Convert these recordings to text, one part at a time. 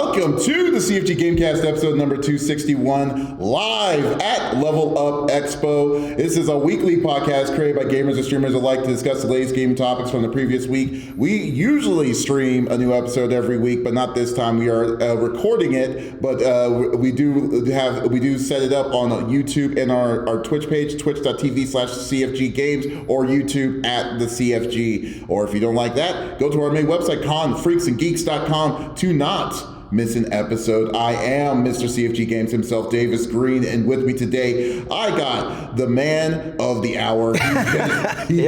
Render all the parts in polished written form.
Welcome to the CFG Gamecast episode number 261, live at LVLUp Expo. This is a weekly podcast created by gamers and streamers alike to discuss the latest gaming topics from the previous week. We usually stream a new episode every week, but not this time. We are recording it, but we do set it up on YouTube and our Twitch page, twitch.tv/CFG Games, or YouTube at the CFG. Or if you don't like that, go to our main website, confreaksandgeeks.com, to not miss an episode. I am Mr. CFG Games himself, Davis Green, and with me today, I got the man of the hour. He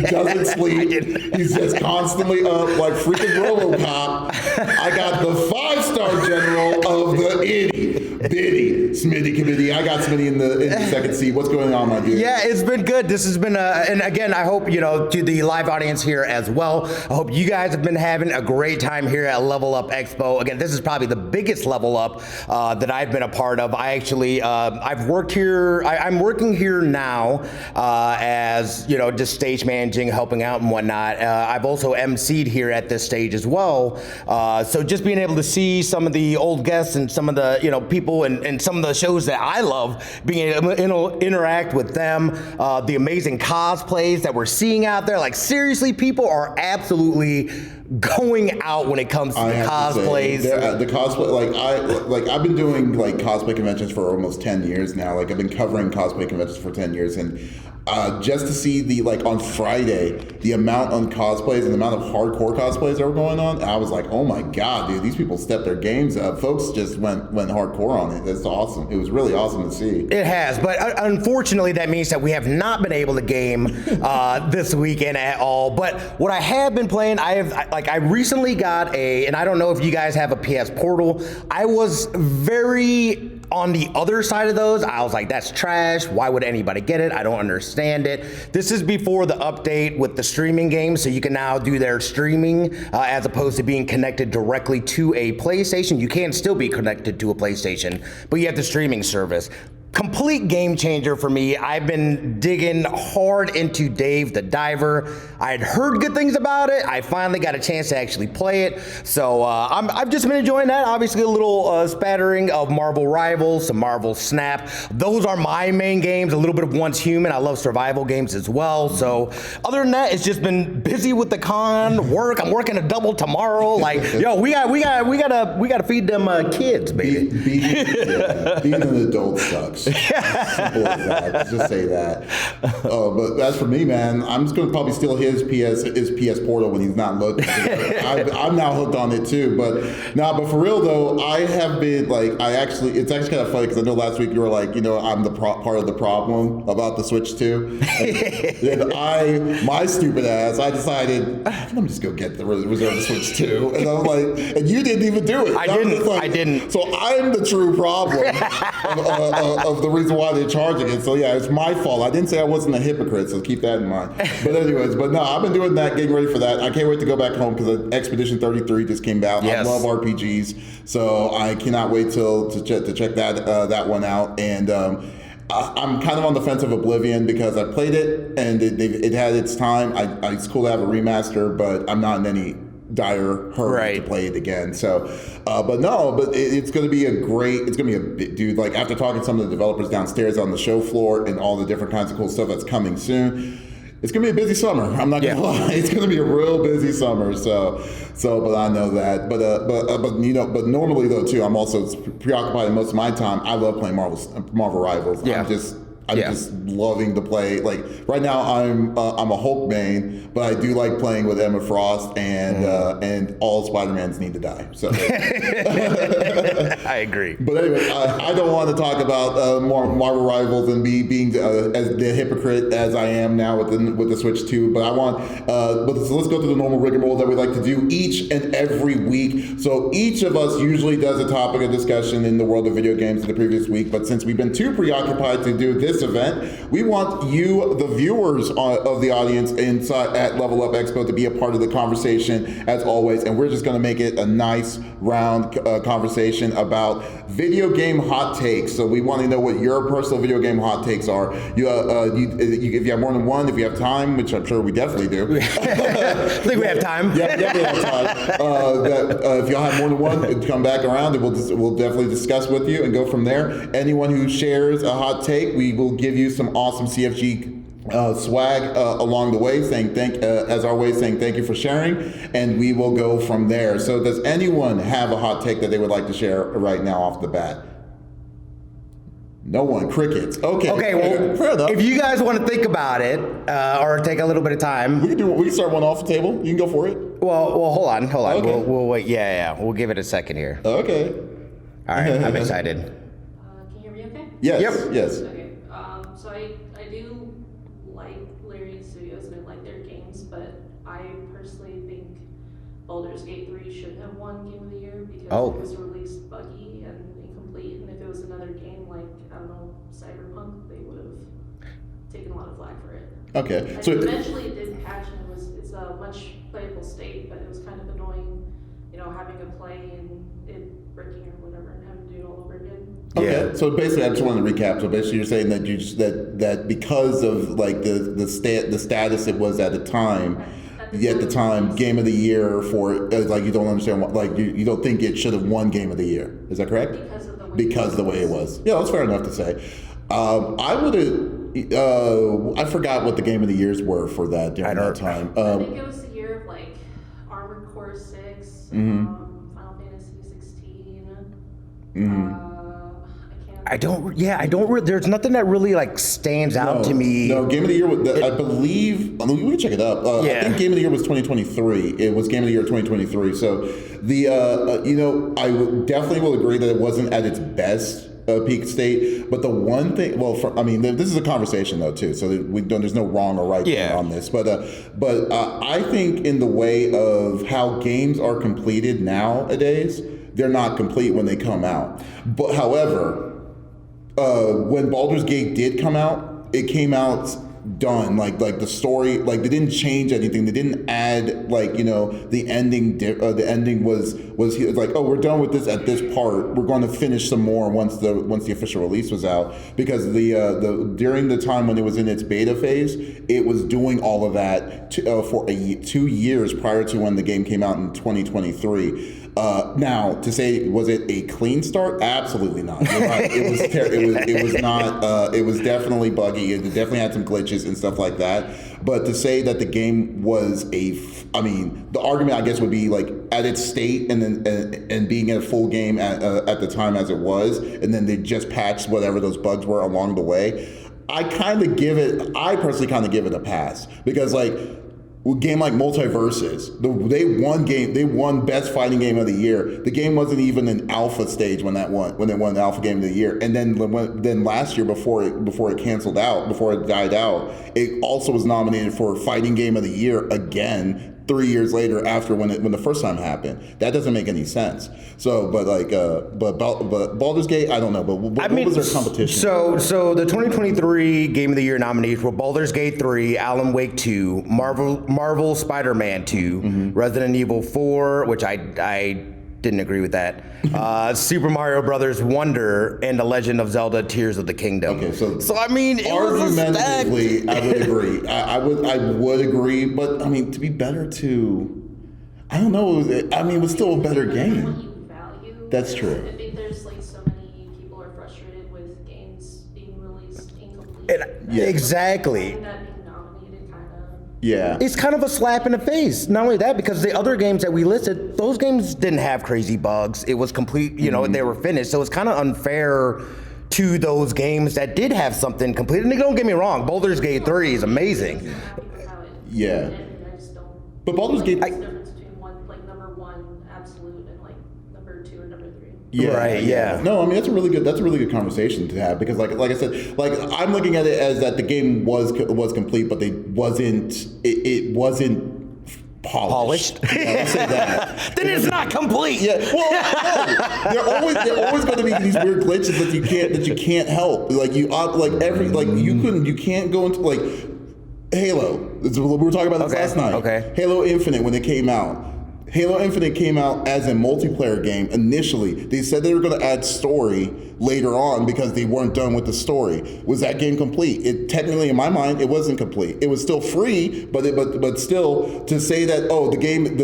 doesn't sleep. He's just constantly up like freaking RoboCop. I got the 5-star general of the itty bitty Smitty committee. I got Smitty in the second seat. What's going on, my dude? Yeah, it's been good. This has been and again, I hope, to the live audience here as well, I hope you guys have been having a great time here at LVLUp Expo. Again, this is probably the biggest level up that I've been a part of. I actually, I've worked here, I'm working here now as, just stage managing, helping out and whatnot. I've also emceed here at this stage as well. So just being able to see some of the old guests and some of the, people and some of the shows that I love, being able to interact with them, the amazing cosplays that we're seeing out there. Like, seriously, people are absolutely going out when it comes to the cosplays. The cosplay, I've been doing cosplay conventions for almost 10 years now. I've been covering cosplay conventions for 10 years, and just to see on Friday, the amount on cosplays and the amount of hardcore cosplays that were going on, I was like, oh my God, dude, these people stepped their games up. Folks just went hardcore on it. It's awesome. It was really awesome to see. It has, but unfortunately that means that we have not been able to game this weekend at all. But what I have been playing, I recently got and I don't know if you guys have a PS Portal. I was very on the other side of those. I was like, that's trash. Why would anybody get it? I don't understand it. This is before the update with the streaming game, so you can now do their streaming as opposed to being connected directly to a PlayStation. You can still be connected to a PlayStation, but you have the streaming service. Complete game changer for me. I've been digging hard into Dave the Diver. I had heard good things about it. I finally got a chance to actually play it. So I've just been enjoying that. Obviously a little spattering of Marvel Rivals, some Marvel Snap. Those are my main games. A little bit of Once Human. I love survival games as well. So other than that, it's just been busy with the con, work. I'm working a double tomorrow. We gotta feed them kids, baby. Being an adult sucks. Simple as that. Let's just say that. But as for me, man, I'm just going to probably steal his PS Portal when he's not looking. I'm now hooked on it too. But for real though, I have been it's actually kind of funny because I know last week you were like, I'm the part of the problem about the Switch 2. And my stupid ass, I decided, let me just go get the reserve Switch 2. And I'm like, and you didn't even do it. I didn't. So I'm the true problem of the reason why they're charging it. So yeah, it's my fault. I didn't say I wasn't a hypocrite, so keep that in mind. But anyways, no, I've been doing that, getting ready for that. I can't wait to go back home because Expedition 33 just came out. Yes. I love RPGs, so I cannot wait to check that one out. And I'm kind of on the fence of Oblivion because I played it and it had its time. It's cool to have a remaster, but I'm not in any dire hurry to play it again. So, it's going to be dude, after talking to some of the developers downstairs on the show floor and all the different kinds of cool stuff that's coming soon, it's going to be a busy summer. I'm not going to lie. It's going to be a real busy summer. So, but I know that. But normally though too, I'm also preoccupied most of my time. I love playing Marvel Rivals. Yeah. I'm just loving to play. Right now, I'm a Hulk main, but I do like playing with Emma Frost and all Spider-Mans need to die. So I agree. But anyway, I don't want to talk about Marvel Rivals and being as the hypocrite as I am now with the Switch 2. But I want. So let's go through the normal rigmarole that we like to do each and every week. So each of us usually does a topic of discussion in the world of video games in the previous week. But since we've been too preoccupied to do this this event. We want you, the viewers of the audience inside at LVLUp Expo, to be a part of the conversation as always. And we're just going to make it a nice round conversation about video game hot takes. So we want to know what your personal video game hot takes are. If you have more than one, if you have time, which I'm sure we definitely do. I think we have time. Yeah, definitely have time. If y'all have more than one, come back around and we'll definitely discuss with you and go from there. Anyone who shares a hot take, we will give you some awesome CFG swag along the way, saying thank you for sharing, and we will go from there. So does anyone have a hot take that they would like to share right now off the bat? No one. Crickets. Okay. Well, fair enough. if you guys want to think about it or take a little bit of time, we can start one off the table. You can go for it. Well, hold on. Okay. We'll wait. Yeah. We'll give it a second here. Okay. All right. I'm excited. Can you hear me okay? Yes. Yep. Yes. Okay. So I do like Larian Studios and I like their games, but I personally think Baldur's Gate 3 should have won Game of the Year because it was released buggy and incomplete, and if it was another game like, I don't know, Cyberpunk, they would have taken a lot of flack for it. Okay. So eventually it did patch and it's a much playable state, but it was kind of annoying, having to play and it breaking or whatever and having to do it all over again. Okay, Yeah. so basically, I just wanted to recap. So basically, you're saying that that because of like the status it was at the time, Game of the Year for like you don't understand what like you don't think it should have won Game of the Year. Is that correct? Because of the way it was. Yeah, that's fair enough to say. I would have. I forgot what the Game of the Years were for that during that time. I think it was the year of like Armored Core 6, Final Fantasy 16. I can't. There's nothing that really like stands out to me. No, Game of the Year, I believe, we can check it up. I think Game of the Year was 2023. It was Game of the Year 2023. So I definitely will agree that it wasn't at its best peak state. But the one thing, this is a conversation though too. So there's no wrong or right on this. But I think in the way of how games are completed nowadays, they're not complete when they come out. But however, when Baldur's Gate did come out, it came out done. Like the story, like they didn't change anything. They didn't add the ending. The ending was like, oh, we're done with this at this part. We're going to finish some more once the official release was out, because during the time when it was in its beta phase, it was doing all of that for 2 years prior to when the game came out in 2023. Now, to say, was it a clean start? Absolutely not. You're right. It was it was not. It was definitely buggy. It definitely had some glitches and stuff like that. But to say that the game was the argument I guess would be like at its state and being in a full game at the time as it was, and then they just patched whatever those bugs were along the way. I personally kind of give it a pass, because like, a game like Multiverses, they won Best Fighting Game of the Year. The game wasn't even in alpha stage when they won the Alpha Game of the Year. And then last year, before it canceled out, before it died out, it also was nominated for Fighting Game of the Year again 3 years later after when the first time happened. That doesn't make any sense. So, but Baldur's Gate, I don't know. But what was their competition? So the 2023 Game of the Year nominees were Baldur's Gate 3, Alan Wake 2, Marvel Spider-Man 2, Resident Evil 4, which I didn't agree with that. Super Mario Brothers Wonder, and The Legend of Zelda: Tears of the Kingdom. Okay, so I mean, argumentatively, I would agree. I would agree, but I mean, to be better to, I don't know. It was still a better game. What you value. That's true. I think there's like so many people are frustrated with games being released incomplete. Exactly. That being nominated kind of. Yeah. It's kind of a slap in the face. Not only that, because the other games that we listed, those games didn't have crazy bugs. It was complete, they were finished. So it's kind of unfair to those games that did have something complete. And don't get me wrong, Baldur's Gate 3 is amazing. Yeah. But Baldur's Gate... There's a difference between number one absolute and like number 2 or number 3. Yeah, right. Yeah. No, I mean that's a really good conversation to have, because like I said, like I'm looking at it as that the game was complete, but it wasn't polished. Yeah, let's say that. Then it's not complete. Yeah, well, no. There always going to be these weird glitches that you can't help. Like you can't go into like Halo. We were talking about this last night. Okay. Halo Infinite when it came out. Halo Infinite came out as a multiplayer game initially. They said they were going to add story later on because they weren't done with the story. Was that game complete? It technically, in my mind, it wasn't complete. It was still free, but still to say that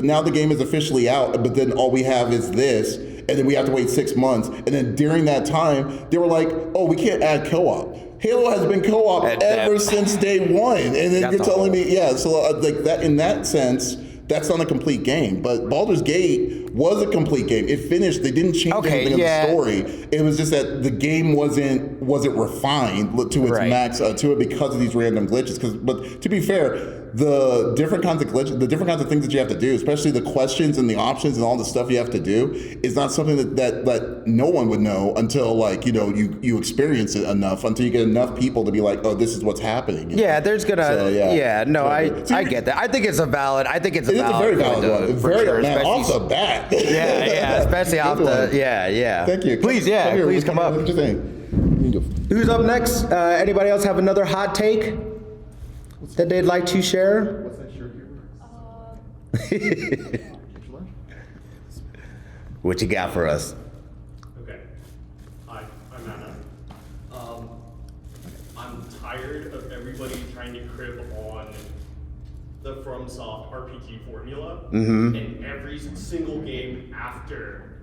now the game is officially out, but then all we have is this, and then we have to wait 6 months, and then during that time they were like, oh, we can't add co-op. Halo has been co-op ever since day one, and then you're telling me, yeah. So like that in that sense. That's not a complete game, but Baldur's Gate was a complete game. It finished. They didn't change anything in the story. It was just that the game wasn't refined to its max to it because of these random glitches. But to be fair, the different kinds of glitches, the different kinds of things that you have to do, especially the questions and the options and all the stuff you have to do, is not something that no one would know until you experience it enough, until you get enough people to be like, oh, this is what's happening. Yeah, there's gonna. I get that. I think it's a valid. It's a very valid one. Very man, off the bat. Yeah, especially off the. Yeah. Thank you. Please, please come up. What you think? Who's up next? Anybody else have another hot take that they'd like to share? What's that shirt here? What you got for us? Okay. Hi, I'm Anna. I'm tired of everybody trying to crib on the FromSoft RPG formula in every single game after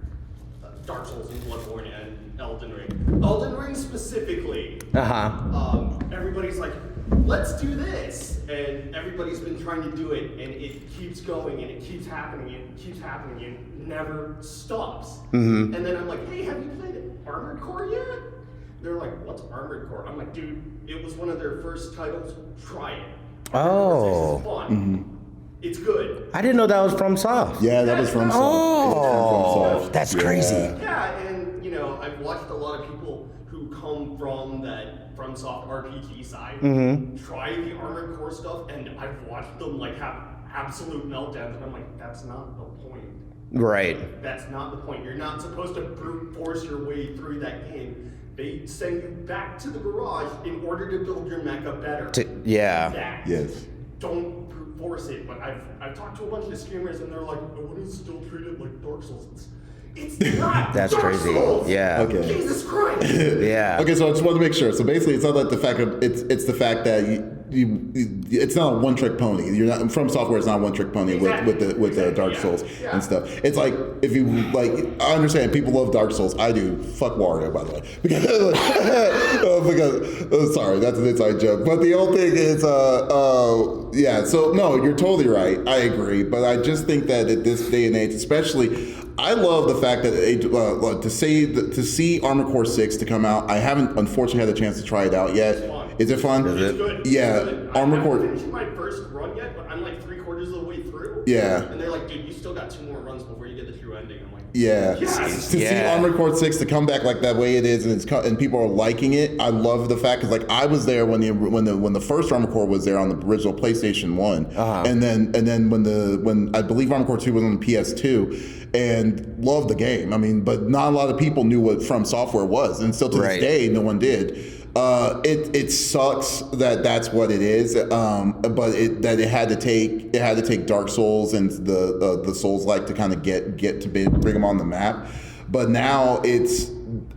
Dark Souls and Bloodborne and Elden Ring. Elden Ring specifically. Everybody's like, let's do this, and everybody's been trying to do it, and it keeps going, and it keeps happening, and it keeps happening, and it never stops. And then I'm like, hey, have you played Armored Core yet? They're like, what's Armored Core? I'm like, dude, it was one of their first titles. Try it. It's fun. It's good. I didn't know that was FromSoft. Yeah, that was FromSoft. Oh, that's crazy. Yeah, and I've watched a lot of people who come from that FromSoft RPG side try the Armored Core stuff, and I've watched them have absolute meltdowns, and I'm like, that's not the point. Right. That's not the point. You're not supposed to brute force your way through that game. They send you back to the garage in order to build your mecha better. Yes. Don't brute force it. But I've talked to a bunch of streamers, and they're like, I want to still treat it like Dark Souls. It's not. That's Dark crazy. Souls. Yeah. Okay. Jesus Christ. Yeah. Okay, so I just wanted to make sure. So basically, it's not like the fact of it's the fact that it's not a one-trick pony. You're not From Software. It's not a one-trick pony with the Dark Souls and stuff. It's like if you I understand people love Dark Souls. I do. Fuck Wario, by the way, because sorry, that's an inside joke. But the whole thing is yeah. So no, you're totally right. I agree, but I just think that at this day and age, especially. I love the fact that to see Armored Core 6 to come out. I haven't unfortunately had the chance to try it out yet. Is it fun? It's good. Yeah, it's good. Armored Core. I haven't finished my first run yet, but I'm like 3/4 of the way through. Yeah. And they're like, dude, you still got 2 more runs before you get the true ending. I'm like, yeah. Yes. To see Armored Core 6 to come back like that way it is, and people are liking it. I love the fact because I was there when the first Armored Core was there on the original PlayStation 1, and then when I believe Armored Core 2 was on the PS2. And loved the game. I mean, but not a lot of people knew what From Software was, and still to this day, no one did. It sucks that that's what it is, but it had to take Dark Souls and the Souls-like to kind of get to bring them on the map. But now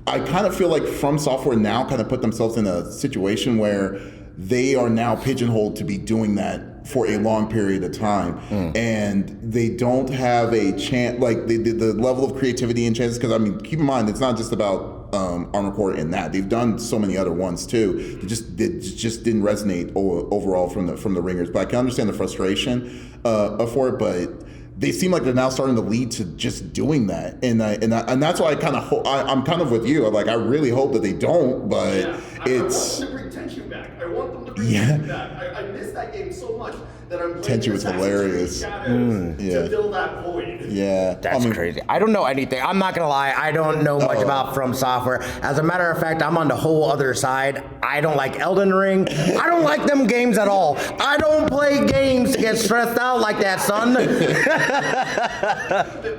I kind of feel like From Software now kind of put themselves in a situation where they are now pigeonholed to be doing that for a long period of time, and they don't have a chance, like the level of creativity and chances. Because I mean, keep in mind, it's not just about Armored Core in that they've done so many other ones too. It just didn't resonate overall from the ringers. But I can understand the frustration for it, but. They seem like they're now starting to lead to just doing that, and that's why I'm kind of with you. Like I really hope that they don't, but I want them to bring tension back. I want them to bring tension back. I miss that game so much. that I'm playing Tenchi was Assassin's Creed hilarious. Shadows Yeah. to fill that void. Yeah. That's crazy. I don't know anything. I'm not gonna lie. I don't know much about From Software. As a matter of fact, I'm on the whole other side. I don't like Elden Ring. I don't like them games at all. I don't play games to get stressed out like that, son. It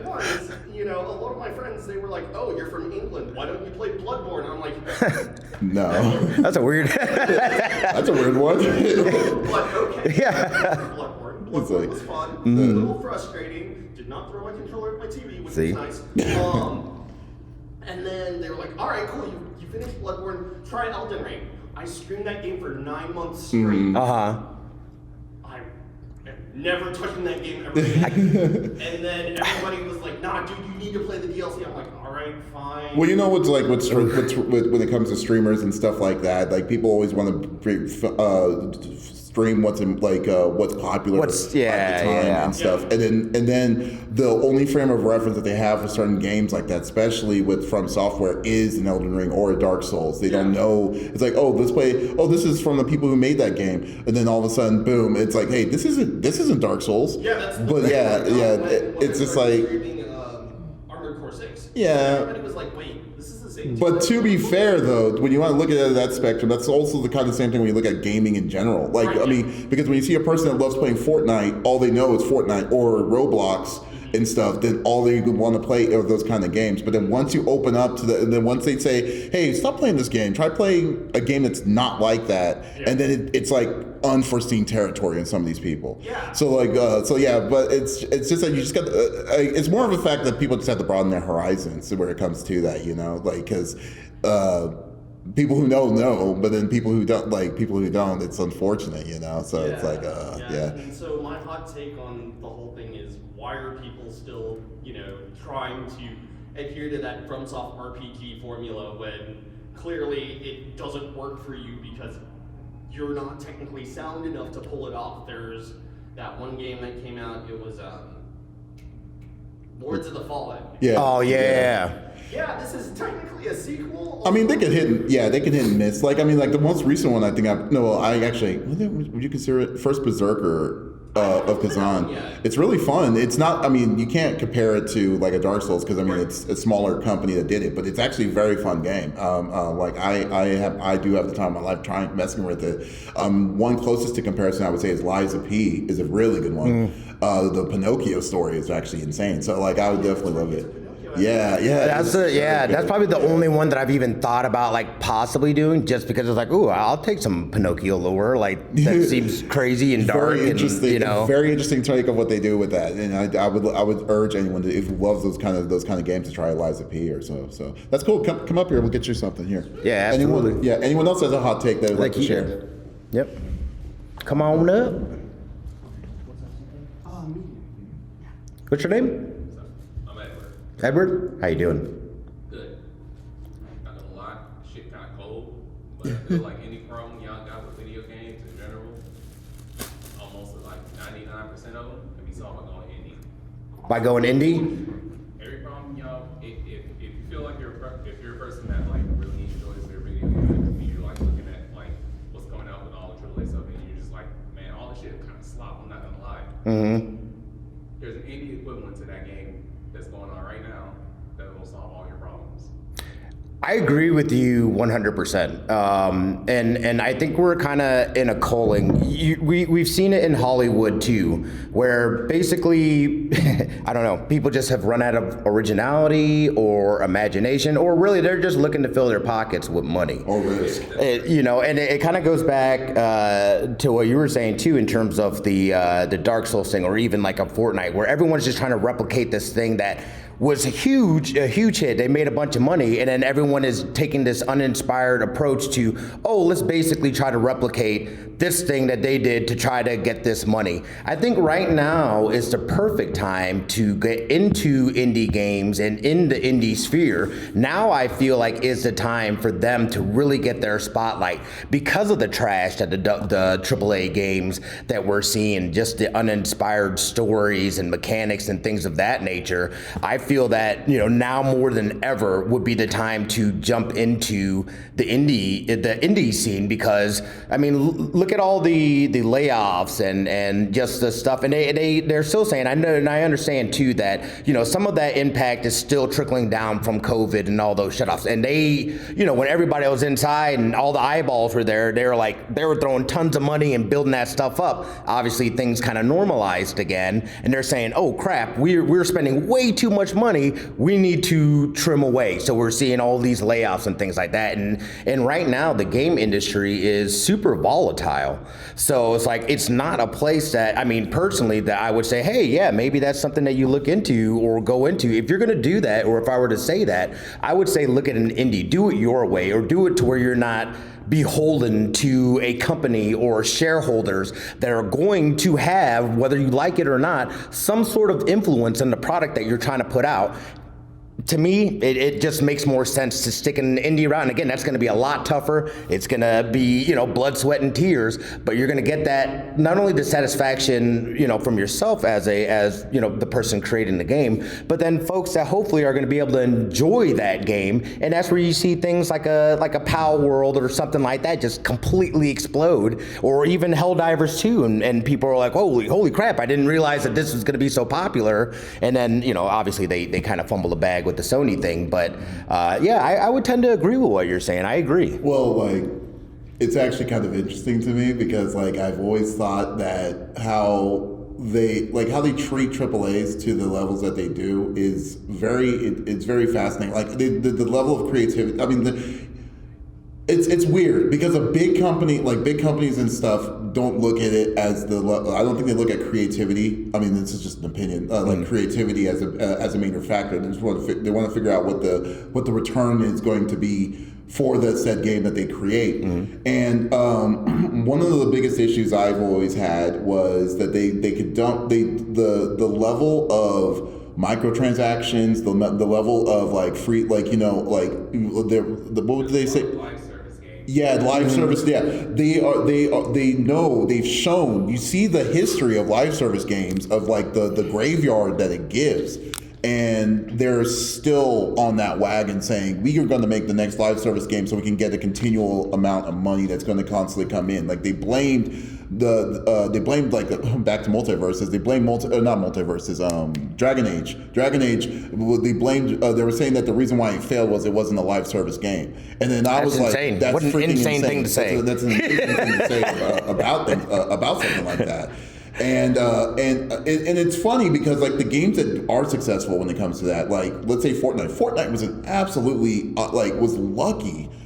was, you know, a lot of my friends, they were like, "Oh, you're from England. Why don't you play Bloodborne?" I'm like, No. That's a weird. That's a weird one. "But okay." Yeah. Bloodborne. It's Bloodborne like- was fun. A little frustrating. Did not throw my controller at my TV, which See? was nice. And then they were like, "All right, cool. You finished Bloodborne. Try Elden Ring." I streamed that game for 9 months straight. Uh-huh. I am never touching that game ever again. And then everybody was like, "Nah, dude, you need to play the DLC." I'm like, "All right, fine." Well, you know what's like what's when it comes to streamers and stuff like that. Like people always want to stream what's in, like what's popular at the time and stuff. And then the only frame of reference that they have for certain games like that, especially with From Software, is an Elden Ring or a Dark Souls. They don't know. It's like, oh, this is from the people who made that game, and then all of a sudden, boom, it's like, hey, this isn't Dark Souls. Yeah, that's the but thing. it's just like. Armored Core 6. Yeah. Everybody was like, "Wait, this is the same." But to be fair, though, when you want to look at it at that spectrum, that's also the kind of same thing when you look at gaming in general. Like, Right. I mean, because when you see a person that loves playing Fortnite, all they know is Fortnite or Roblox and stuff, then all they want to play are those kind of games. But then once you open up to and then once they say, hey, stop playing this game, try playing a game that's not like that, and then it's like unforeseen territory in some of these people. Yeah. So like, but it's just that you just got. It's more of a fact that people just have to broaden their horizons where it comes to that, you know, like because. People who know, but then people who don't, it's unfortunate, you know. So it's like, yeah. And so my hot take on the whole thing is, why are people still, you know, trying to adhere to that FromSoft RPG formula when clearly it doesn't work for you because you're not technically sound enough to pull it off? There's that one game that came out. It was Lords of the Fallen. Yeah. Oh yeah. Yeah, this is technically a sequel. I mean, they could hit and miss. Like, I mean, like the most recent one, I think would you consider it First Berserker of Kazan? Yeah. It's really fun. It's not, I mean, you can't compare it to like a Dark Souls because I mean, it's a smaller company that did it, but it's actually a very fun game. Like I do have the time of my life messing with it. One closest to comparison I would say is Lies of P is a really good one. The Pinocchio story is actually insane. So like, I would definitely love it. Yeah. That's probably the only one that I've even thought about like possibly doing, just because it's like, ooh, I'll take some Pinocchio lore. Like that seems crazy and dark, very interesting. and you know, very interesting take of what they do with that. And I would urge anyone to, if who loves those kind of games, to try Eliza P or so. So that's cool. Come up here. We'll get you something here. Yeah, absolutely. Anyone else has a hot take that would like to share? did. Yep. Come on up. What's your name? I'm Edward. Edward? How you doing? Good. Not gonna lie, shit kinda cold, but I feel like any problem y'all got with video games in general, almost like 99% of them can be solved by going indie. By going indie? Every problem y'all, if you feel like if you're a person that like really enjoys their video games, and you're like looking at like what's coming out with all the AAA stuff, and you're just like, man, all this shit kind of slop. I'm not gonna lie. Mm-hmm. There's an indie equivalent to that game that's going on right now that will solve all your problems. I agree with you 100%. And I think we're kind of in a culling. We've seen it in Hollywood too, where basically, I don't know, people just have run out of originality or imagination, or really they're just looking to fill their pockets with money. Or risk. It kind of goes back to what you were saying too, in terms of the Dark Souls thing, or even like a Fortnite, where everyone's just trying to replicate this thing that was a huge hit. They made a bunch of money, and then everyone is taking this uninspired approach to, let's basically try to replicate this thing that they did to try to get this money. I think right now is the perfect time to get into indie games and in the indie sphere. Now I feel like is the time for them to really get their spotlight, because of the trash that the AAA games that we're seeing, just the uninspired stories and mechanics and things of that nature. I feel that, now more than ever would be the time to jump into the indie scene, because I mean, look at all the layoffs and just the stuff, and they're still saying, I know and I understand too that some of that impact is still trickling down from COVID and all those shutoffs, and they when everybody was inside and all the eyeballs were there, they were throwing tons of money and building that stuff up. Obviously things kind of normalized again, and they're saying, oh crap, we're spending way too much money, we need to trim away. So we're seeing all these layoffs and things like that, and right now the game industry is super volatile. So it's like, it's not a place that, I mean, personally, that I would say, hey, yeah, maybe that's something that you look into or go into. If you're gonna do that, or if I were to say that, I would say look at an indie, do it your way, or do it to where you're not beholden to a company or shareholders that are going to have, whether you like it or not, some sort of influence in the product that you're trying to put out. To me, it just makes more sense to stick in an indie route. And again, that's going to be a lot tougher. It's going to be, blood, sweat, and tears. But you're going to get that, not only the satisfaction, from yourself as the person creating the game, but then folks that hopefully are going to be able to enjoy that game. And that's where you see things like a PAL World or something like that just completely explode, or even Helldivers 2, and people are like, holy crap! I didn't realize that this was going to be so popular. And then obviously they kind of fumble the bag with the Sony thing, but I would tend to agree with what you're saying. I agree. Well, it's actually kind of interesting to me, because I've always thought that how they treat AAAs to the levels that they do is it's very fascinating. The level of creativity. I mean, it's weird, because big companies and stuff don't look at it as I don't think they look at creativity. I mean, this is just an opinion. Creativity as a major factor. They want to figure out what the return is going to be for the said game that they create. Mm-hmm. And one of the biggest issues I've always had was that they could dump the level of microtransactions, the level of free, what would they say? Yeah, live service. Yeah, they know, they've shown. You see the history of live service games, of the graveyard that it gives, and they're still on that wagon saying, we are going to make the next live service game so we can get a continual amount of money that's going to constantly come in. They blamed back to multiverses. They blamed not multiverses. Dragon Age. They blamed. They were saying that the reason why it failed was it wasn't a live service game. And then I was insane. like, "That's what an freaking insane thing to say." That's an insane thing to say about something like that. And it's funny, because the games that are successful when it comes to that, let's say Fortnite. Fortnite was an absolutely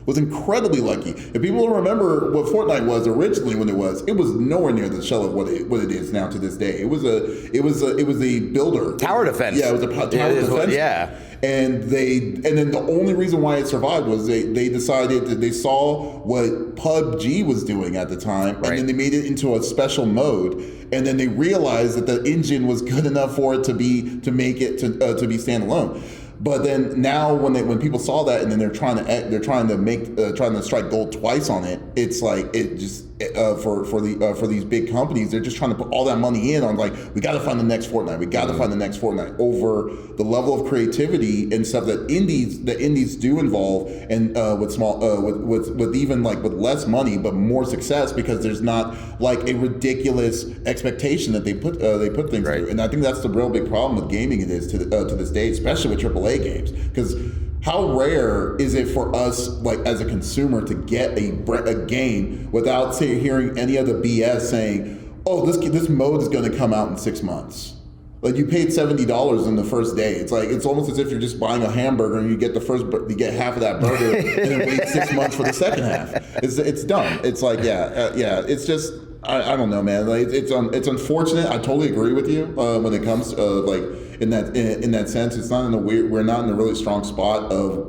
was incredibly lucky. If people remember what Fortnite was originally, when it was nowhere near the shell of what it is now to this day. It was a builder, tower defense. Yeah, it was a tower defense. Yeah. And then the only reason why it survived was they decided that they saw what PUBG was doing at the time, right. And then they made it into a special mode, and then they realized that the engine was good enough for it to be standalone. But then now, when people saw that, and then they're trying to strike gold twice on it, it's for these big companies, they're just trying to put all that money in on we got to find the next Fortnite, find the next Fortnite, over the level of creativity and stuff that indies do involve, and with small with less money but more success, because there's not a ridiculous expectation that they put things right. through. And I think that's the real big problem with gaming it is to this day, especially with AAA games, because how rare is it for us, as a consumer, to get a game without hearing any of the BS saying, "Oh, this mode is going to come out in 6 months." You paid $70 in the first day. It's almost as if you're just buying a hamburger and you get half of that burger and then wait 6 months for the second half. It's dumb. It's it's just. I don't know, man. It's unfortunate. I totally agree with you when it comes to in that sense. It's not we're not in a really strong spot of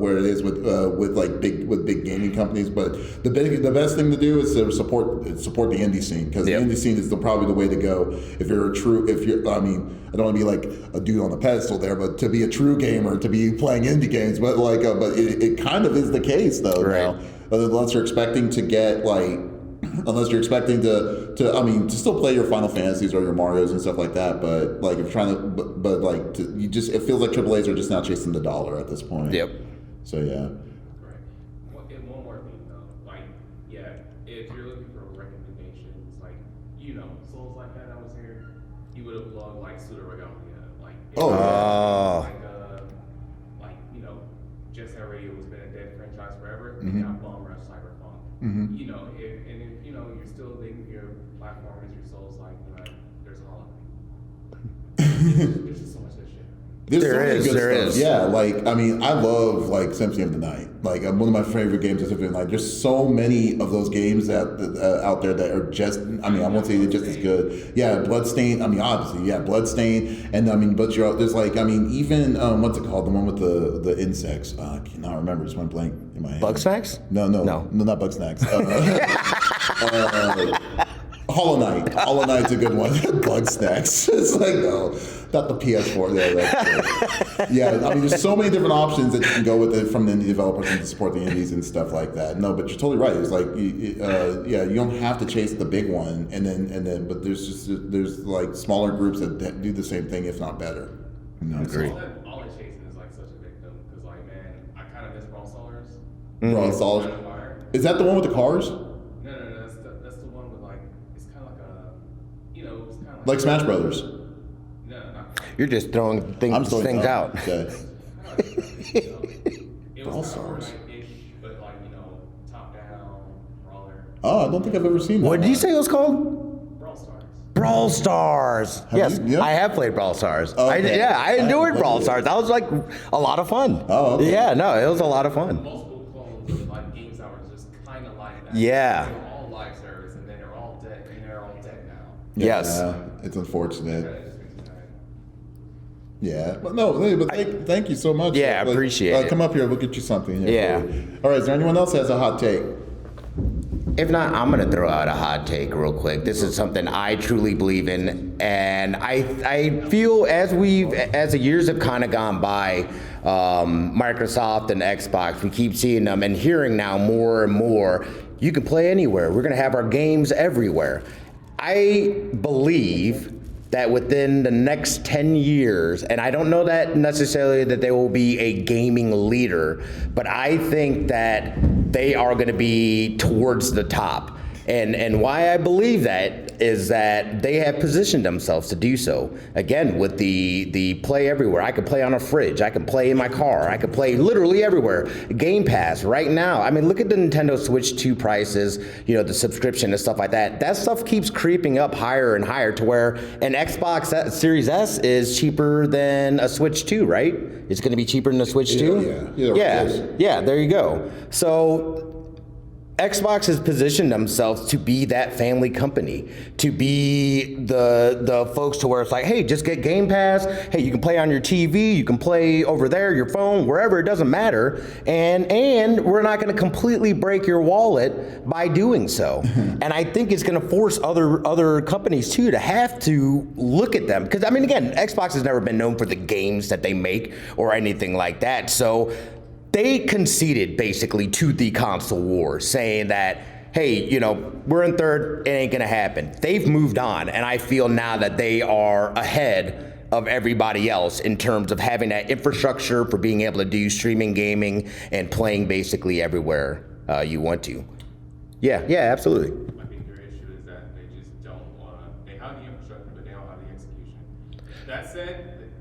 where it is with big gaming companies. But the best thing to do is to support the indie scene, because the indie scene is probably the way to go if you're I mean, I don't want to be a dude on a pedestal there, but to be a true gamer, to be playing indie games, but it kind of is the case though. Right. Now, unless you're expecting to get unless you're expecting to still play your Final Fantasies or your Marios and stuff like that. But like, if you're trying to, it feels like AAAs are just now chasing the dollar at this point. Yep. So yeah. Correct. And one more thing though, like, yeah, if you're looking for recommendations, like, Souls Like That was here, you would have loved like Pseudo Regalia, like. Just That Radio has been a dead franchise forever. You got Bum Rush, Cyberpunk. Mm-hmm. If you're still digging your platformers, your Souls like that, there's Hollow Knight. There's just so much good shit. There is. Yeah, like, I mean, I love, like, Symphony of the Night. Like, one of my favorite games has been, like, there's so many of those games that out there that are just, I mean, I won't say they're just as good. Yeah, Bloodstained, I mean, obviously, yeah, Bloodstained, and, I mean, but there's, like, I mean, even, what's it called? The one with the insects. I cannot remember, just went blank in my head. Bugsnax? No, not Bugsnax. Hollow Knight. Hollow Knight's a good one. Bugsnax. It's like, no, not the PS4. Yeah, I mean, there's so many different options that you can go with it from the indie developers and to support the indies and stuff like that. No, but you're totally right. It's like, you don't have to chase the big one, but there's like smaller groups that do the same thing, if not better. Agree. All that chasing is like such a victim because, like, man, I kind of miss Brawl Stars. Brawl Stars. Is that the one with the cars? No, that's the one with, like, it's kind of like a, it's kind of like Smash Brothers. No, not. You're just throwing things out. Okay. It was Fortnite-ish, but like, top down brawler. Oh, I don't think I've ever seen that. What did you say it was called? Brawl Stars. Brawl Stars. Yes, you? Yeah. I have played Brawl Stars. Okay. I enjoyed Brawl Stars. That was like a lot of fun. Oh, okay. Yeah, no, it was a lot of fun. Multiple clones of like games that were just kind of like that. Yeah. They were all live service, and then they're all dead, and they're all dead now. Yes. It's unfortunate. That just makes me sad. Yeah, but no, but thank you so much. Yeah, I appreciate it. Come up here, we'll get you something. Here Yeah. for you. All right, is there anyone else that has a hot take? If not, I'm going to throw out a hot take real quick. This is something I truly believe in, and I feel as the years have kind of gone by, Microsoft and Xbox, we keep seeing them and hearing now more and more, you can play anywhere. We're going to have our games everywhere. I believe that within the next 10 years, and I don't know that necessarily that they will be a gaming leader, but I think that they are going to be towards the top. And why I believe that is that they have positioned themselves to do so. Again, with the play everywhere. I could play on a fridge. I could play in my car. I could play literally everywhere. Game Pass right now. I mean, look at the Nintendo Switch 2 prices, the subscription and stuff like that. That stuff keeps creeping up higher and higher to where an Xbox Series S is cheaper than a Switch 2, right? It's going to be cheaper than a Switch 2? Yeah, there you go. So Xbox has positioned themselves to be that family company, to be the folks to where it's like, hey, just get Game Pass. Hey, you can play on your TV, you can play over there, your phone, wherever, it doesn't matter. And we're not going to completely break your wallet by doing so. And I think it's going to force other companies too to have to look at them. Because I mean, again, Xbox has never been known for the games that they make or anything like that. So they conceded basically to the console war, saying that, hey, we're in third, it ain't gonna happen. They've moved on, and I feel now that they are ahead of everybody else in terms of having that infrastructure for being able to do streaming gaming and playing basically everywhere you want to. Yeah, absolutely. I think their issue is that they just don't want to. They have the infrastructure, but they don't have the execution. That said,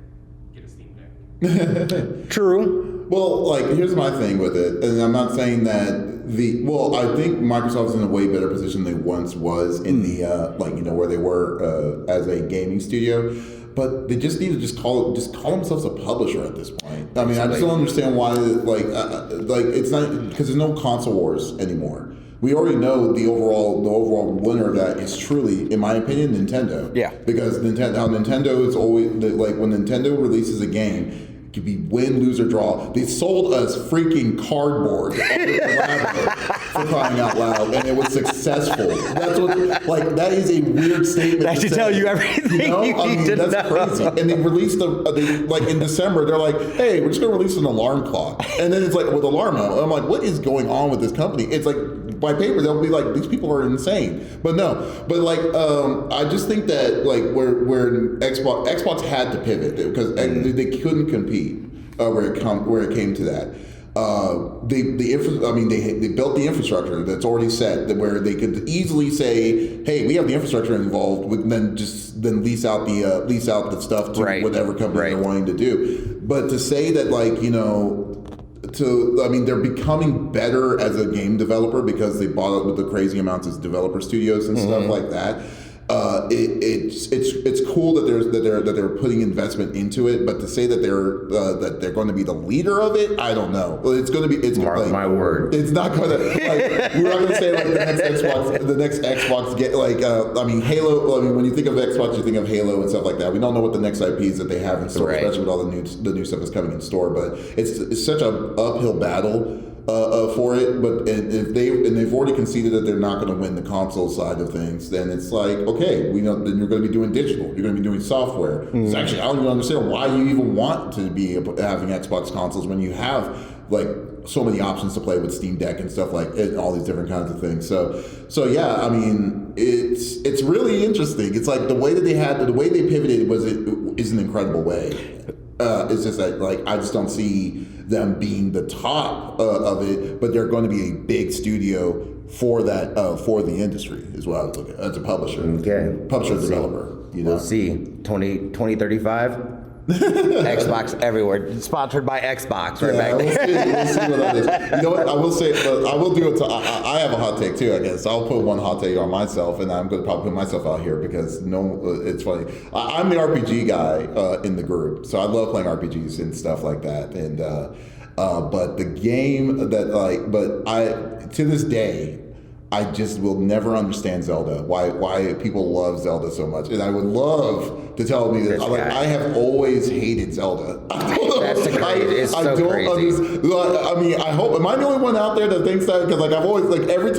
get a Steam Deck. True. Well, like, here's my thing with it, and I'm not saying that I think Microsoft's in a way better position than it once was in the, where they were as a gaming studio, but they just need to call themselves a publisher at this point. I mean, I just don't understand why, it's not, because there's no console wars anymore. We already know the overall winner of that is truly, in my opinion, Nintendo. Yeah. Because Nintendo is always, like, when Nintendo releases a game, it could be win, lose, or draw. They sold us freaking cardboard for crying out loud, and it was successful. That's what, that is a weird statement. That should tell you everything you need to that's know. crazy. And they released in December, they're like, hey, we're just going to release an alarm clock. And then it's like, with alarm mode. I'm like, what is going on with this company? It's like, by paper, they'll be like, these people are insane. But no, but like I just think that like where Xbox had to pivot because they couldn't compete where it came to that. They built the infrastructure that's already set where they could easily say, hey, we have the infrastructure involved, then lease out the stuff to whatever company they're wanting to do. But to say that like, you know, they're becoming better as a game developer because they bought up with the crazy amounts of developer studios and stuff like that. It's cool that they're putting investment into it, but to say that they're going to be the leader of it, I don't know. Well, Mark my word. It's not going to. Like, we're not going to say like the next Xbox get like. Halo. I mean, when you think of Xbox, you think of Halo and stuff like that. We don't know what the next IPs that they have in store, especially with all the new stuff that's coming in store. But it's such an uphill battle. For it, but if they've already conceded that they're not going to win the console side of things, then it's like, okay, we know then you're going to be doing digital, you're going to be doing software. So actually, I don't even understand why you even want to be having Xbox consoles when you have like so many options to play with Steam Deck and stuff like and all these different kinds of things. So yeah, I mean, it's really interesting. It's like the way they pivoted is an incredible way. It's just that like I just don't see them being the top of it, but they're going to be a big studio for that for the industry is what I would look at as a publisher. Okay, publisher developer. You know, we'll see 2035. Xbox everywhere. Sponsored by Xbox right back there. We'll see what that is. You know what? I will say, but I will do it. I have a hot take too, I guess. I'll put one hot take on myself, and I'm going to probably put myself out here because it's funny. I'm the RPG guy in the group, so I love playing RPGs and stuff like that. And but the game that to this day, I just will never understand Zelda. Why people love Zelda so much, and I would love to tell me that I have always hated Zelda. That's crazy. It's so crazy. I mean, I hope. Am I the only one out there that thinks that? Because like I've always like every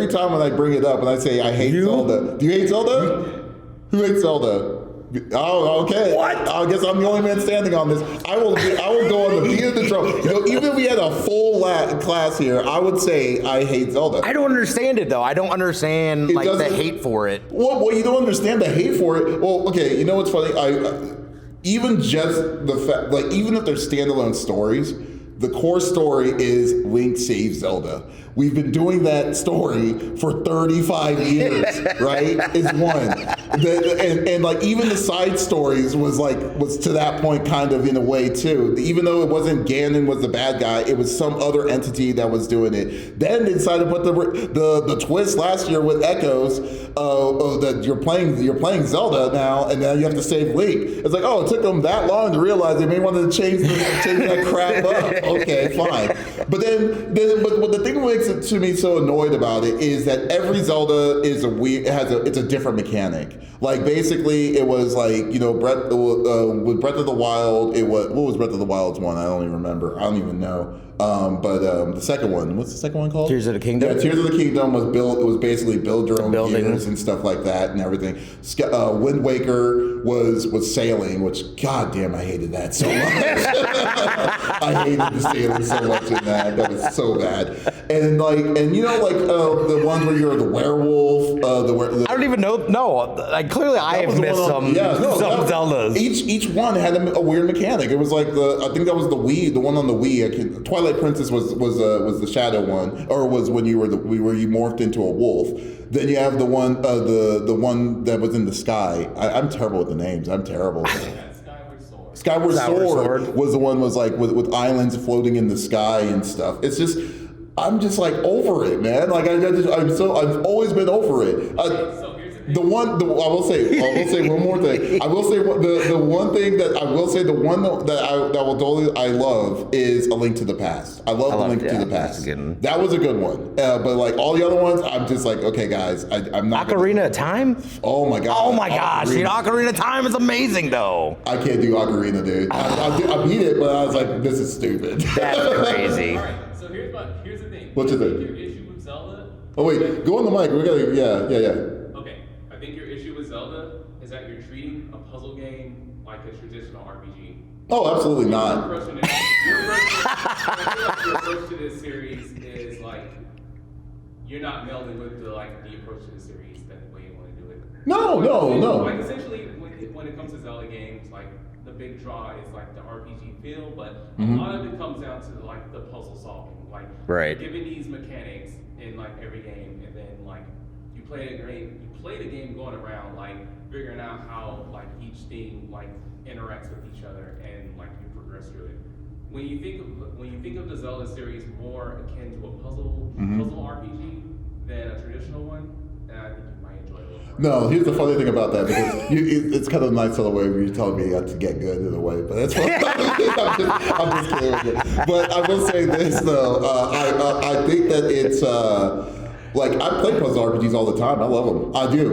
time when I bring it up and I say I hate Zelda. Do you hate Zelda? Who hates Zelda? Oh, okay. What? I guess I'm the only man standing on this. I will go on the beat of the drum. You know, even if we had a full class here, I would say I hate Zelda. I don't understand it though. I don't understand like the hate for it. Well, you don't understand the hate for it. Well, okay. You know what's funny? Even just the fact, like, even if they're standalone stories, the core story is Link saves Zelda. We've been doing that story for 35 years, right? It's one. And like even the side stories was to that point kind of in a way too. Even though it wasn't Ganon was the bad guy, it was some other entity that was doing it. Then they decided to put the twist last year with Echoes that you're playing Zelda now, and now you have to save Link. It's like, oh, it took them that long to realize they may want to change that crap up. Okay, fine. But the thing that makes it to me so annoyed about it is that every Zelda is it's a different mechanic. Like basically, it was like, you know, with Breath of the Wild, what was Breath of the Wild's one? I don't even remember. I don't even know. But the second one, what's the second one called? Tears of the Kingdom. Yeah, Tears of the Kingdom was basically build your own gears and stuff like that and everything. Wind Waker was sailing, which goddamn I hated that so much. I hated the sailing so much in that. That was so bad. And you know the ones where you're the werewolf. I don't even know. No, clearly I have missed some Zeldas. Each one had a weird mechanic. It was like I think that was the Wii, the one on the Wii. Twilight Princess was the shadow one, or was when you morphed into a wolf. Then you have the one that was in the sky. I'm terrible with the names. I'm terrible. Skyward Sword was the one with islands floating in the sky and stuff. It's just I'm just like over it, man. Like I've always been over it. I will say one more thing. I will say the one thing that I will say I love is A Link to the Past. I love A Link to the Past. That was a good one. But like all the other ones, I'm just like, okay, guys, I'm not. Ocarina of Time? Oh my god! Oh my gosh! Dude, Ocarina of Time is amazing though. I can't do Ocarina, dude. I beat it, but I was like, this is stupid. That's crazy. All right, so here's the thing. What's the thing? Your issue with Zelda? Oh wait, go on the mic. We gotta, yeah. I think your issue with Zelda is that you're treating a puzzle game like a traditional RPG. Oh, absolutely not. Your approach to this series is like you're not melding with the approach to the series that way you want to do it. No. Like essentially, when it comes to Zelda games, like the big draw is like the RPG feel, but a lot of it comes down to like the puzzle solving. Like giving these mechanics in like every game, and then like you play the game going around like figuring out how like each thing like interacts with each other, and like you progress through it. When you think of the Zelda series more akin to a puzzle RPG than a traditional one, then I think you might enjoy it a little more. No, here's the funny thing about that, because it's kind of a nice little way where you're telling me to get good in a way, but that's fine. I'm just kidding with you. But I will say this though, I think that it's like I play puzzle RPGs all the time. I love them. I do.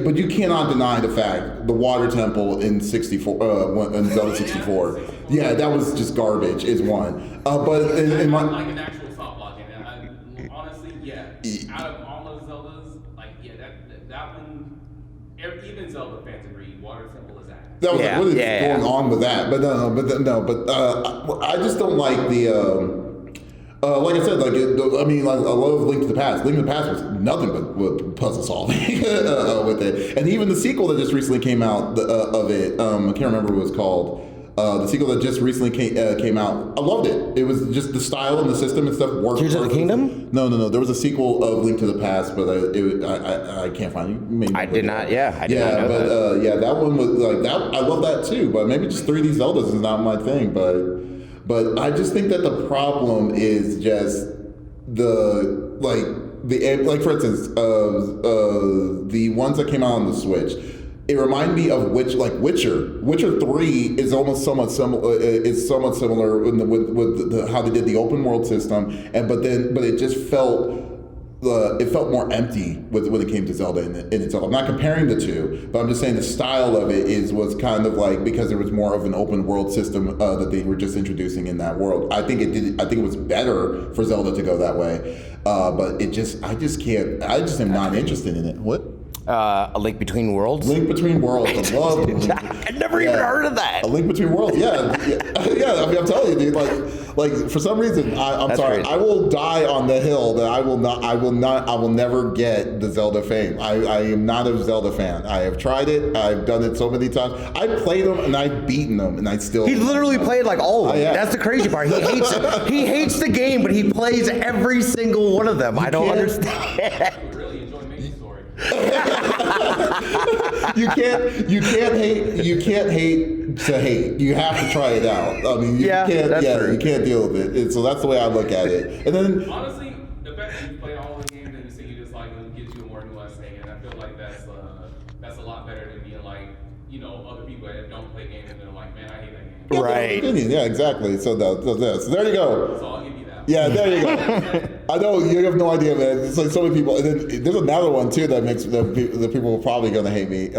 But you cannot deny the fact the water temple in 64 in Zelda 64. Yeah, that was just garbage. Is one. But in my like an actual soft block, and honestly, yeah, out of all those Zeldas, that one, even Zelda fans agree, water temple is that. That was like, what is going on with that? But I just don't like the. Like I said, I love Link to the Past. Link to the Past was nothing but puzzle solving with it, and even the sequel that just recently came out of it, I can't remember what it was called. The sequel that just recently came out, I loved it. It was just the style and the system and stuff worked. Tears of the Kingdom? No. There was a sequel of Link to the Past, but I can't find it. I did not know that. That one was like that. I love that too, but maybe just 3D Zeldas is not my thing. But I just think that the problem is just for instance, the ones that came out on the Switch. It reminded me of Witcher. Witcher 3 is somewhat similar. It's somewhat similar with how they did the open world system, but it just felt. It felt more empty when it came to Zelda in itself. I'm not comparing the two, but I'm just saying the style of it was kind of like, because there was more of an open world system that they were just introducing in that world. I think it was better for Zelda to go that way, but I just am not interested in it. What? A Link Between Worlds? Link Between Worlds. I love I never even heard of that. A Link Between Worlds. Yeah. I mean, I'm telling you, dude. Like for some reason, I'm That's sorry. crazy. I will die on the hill that I will never get the Zelda fame. I am not a Zelda fan. I have tried it. I've done it so many times. I played them and I've beaten them, and I still. He literally played like all of them. yeah. That's the crazy part. He hates the game, but he plays every single one of them. I don't understand. I really enjoy making story. You can't hate to hate. You have to try it out. I mean, you can't deal with it. And so that's the way I look at it. And then Honestly, the fact that you play all the games and you say you just like them gives you a more nuanced thing, and I feel like that's a lot better than being like, other people that don't play games and they're like, man, I hate that game. Right. Yeah, exactly. So there you go. So I'll give you that. Yeah, there you go. I know you have no idea, man. It's like so many people. And then there's another one too that makes the people are probably going to hate me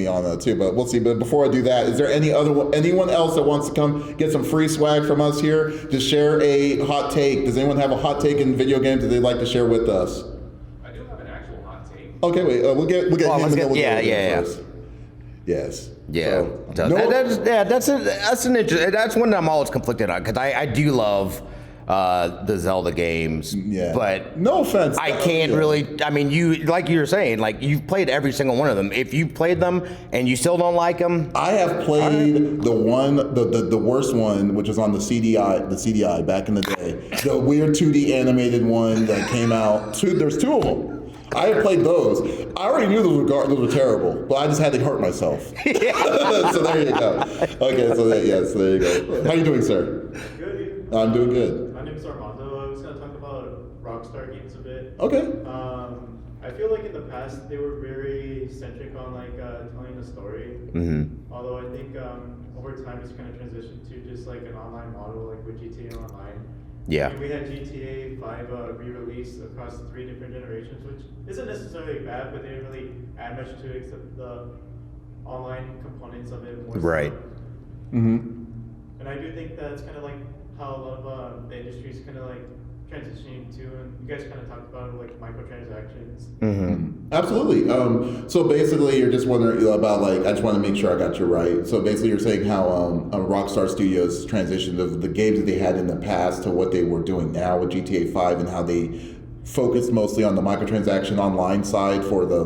on that too. But we'll see. But before I do that, is there anyone else that wants to come get some free swag from us here? Just share a hot take. Does anyone have a hot take in video games that they'd like to share with us? I do have an actual hot take. Okay, wait. We'll get him, and then we'll go first. Yes. Yeah, So, that's one that I'm always conflicted on, because I do love the Zelda games. Yeah. But no offense, I can't really. I mean, you were saying, like, you've played every single one of them. If you played them and you still don't like them, I have played the worst one, which was on the CDI back in the day. The weird 2D animated one that came out. There's two of them. I have played those. I already knew those were terrible, but I just had to hurt myself. So there you go. Okay, so there you go. How you doing, sir? Good. I'm doing good. My name is Armando. I was going to talk about Rockstar games a bit. Okay. I feel like in the past they were very centric on telling a story. Mm-hmm. Although I think over time it's kind of transitioned to just like an online model, like with GTA Online. Yeah. I mean, we had GTA 5 re-released across 3 different generations, which isn't necessarily bad, but they didn't really add much to it except the online components of it. More Right. Mm-hmm. And I do think that's kind of like how a lot of the industry is kind of like transitioning to, and you guys kind of talked about like microtransactions. Mm-hmm. Absolutely. So basically, you're just wondering about like I just want to make sure I got you right. So basically, you're saying how Rockstar Studios transitioned of the games that they had in the past to what they were doing now with GTA 5 and how they focused mostly on the microtransaction online side for the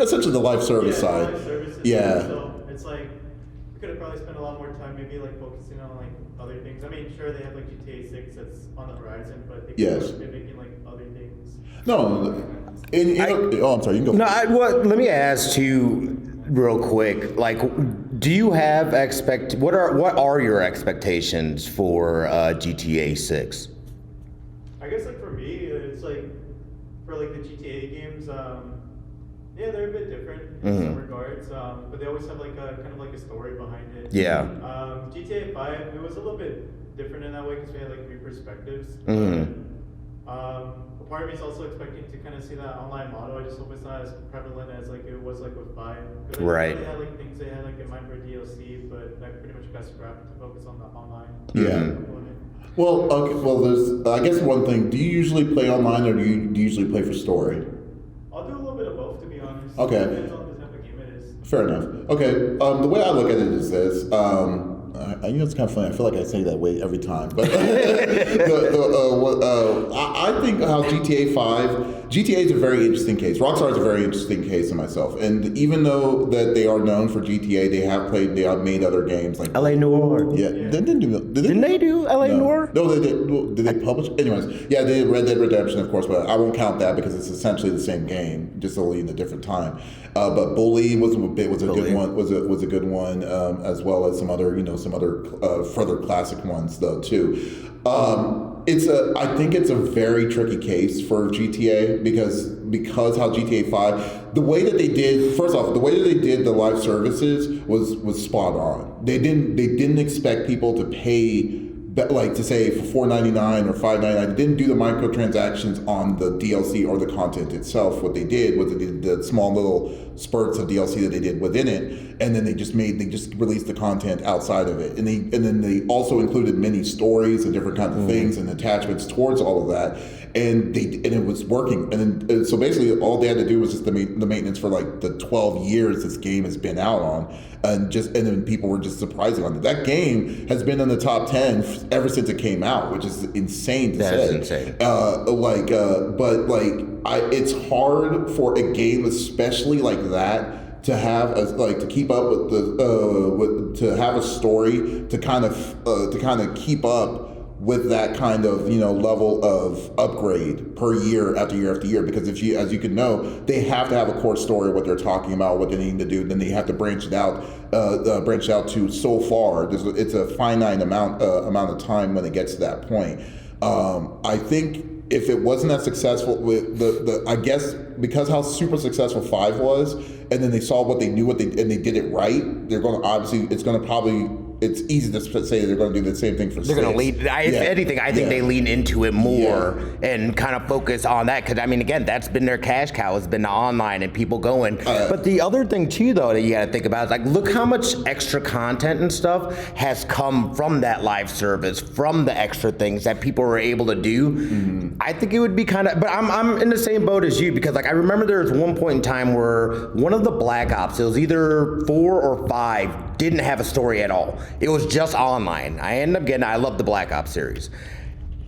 essentially the live service side. Live services. Yeah. So it's like we could have probably spent a lot more time maybe like focusing on like other things. I mean, sure they have like GTA 6 that's on the horizon, but they could have been making like other things. No. And, I'm sorry. You can go. No, let me ask you real quick. Like, do you have what are your expectations for GTA 6? I guess like for me, it's like for like the GTA games, yeah, they're a bit different in some regards, but they always have like a kind of like a story behind it. Yeah. GTA 5, it was a little bit different in that way because we had like 3 perspectives. A part of me is also expecting to kind of see that online model. I just hope it's not as prevalent as like it was like with 5. Right. They had like things they had like in mind for DLC, but that pretty much got scrapped to focus on the online component. Well, okay. Well, there's. I guess one thing. Do you usually play online, or do you usually play for story? I'll do a little bit of both, to be honest. Okay. It depends on the type of game it is. Fair enough. Okay. The way I look at it is this. It's kind of funny. I feel like I say that way every time, but I think how GTA is a very interesting case. Rockstar is a very interesting case in myself, and even though that they are known for GTA, they have made other games like LA Noire. Yeah, didn't they do LA Noire? No, they did. Did they publish? Anyways, yeah, they did Red Dead Redemption, of course, but I won't count that because it's essentially the same game, just only in a different time. But Bully was a good one. Was a good one, as well as some other further classic ones though too. I think it's a very tricky case for GTA because how GTA 5, the way that they did the live services was spot on. They didn't expect people to pay, like to say for $4.99 or $5.99. They didn't do the microtransactions on the DLC or the content itself. What they did was they did the small little spurts of DLC that they did within it, and then they just released the content outside of it, and then they also included many stories and different kinds of things and attachments towards all of that, and it was working. And so basically all they had to do was just the maintenance for like the 12 years this game has been out on, and then people were just surprising on it. That game has been in the top 10 ever since it came out, which is insane to say. That is insane. It's hard for a game, especially like that, to have to keep up with to have a story to kind of keep up with that kind of level of upgrade per year after year after year. Because as you can know, they have to have a core story, what they're talking about, what they need to do. Then they have to branch it out to so far. It's a finite amount of time when it gets to that point. I think if it wasn't as successful with I guess because how super successful 5 was, and then they saw what they knew, and they did it right, they're going to obviously, it's easy to say they're going to do the same thing for 6. They're going to lean. If anything, I think they lean into it more and kind of focus on that. Because, I mean, again, that's been their cash cow, has been the online and people going. But the other thing, too, though, that you got to think about is, like, look how much extra content and stuff has come from that live service, from the extra things that people were able to do. Mm-hmm. I think it would be kind of, but I'm in the same boat as you, because, like, I remember there was one point in time where one of the Black Ops, it was either 4 or 5, didn't have a story at all. It was just online. I love the Black Ops series.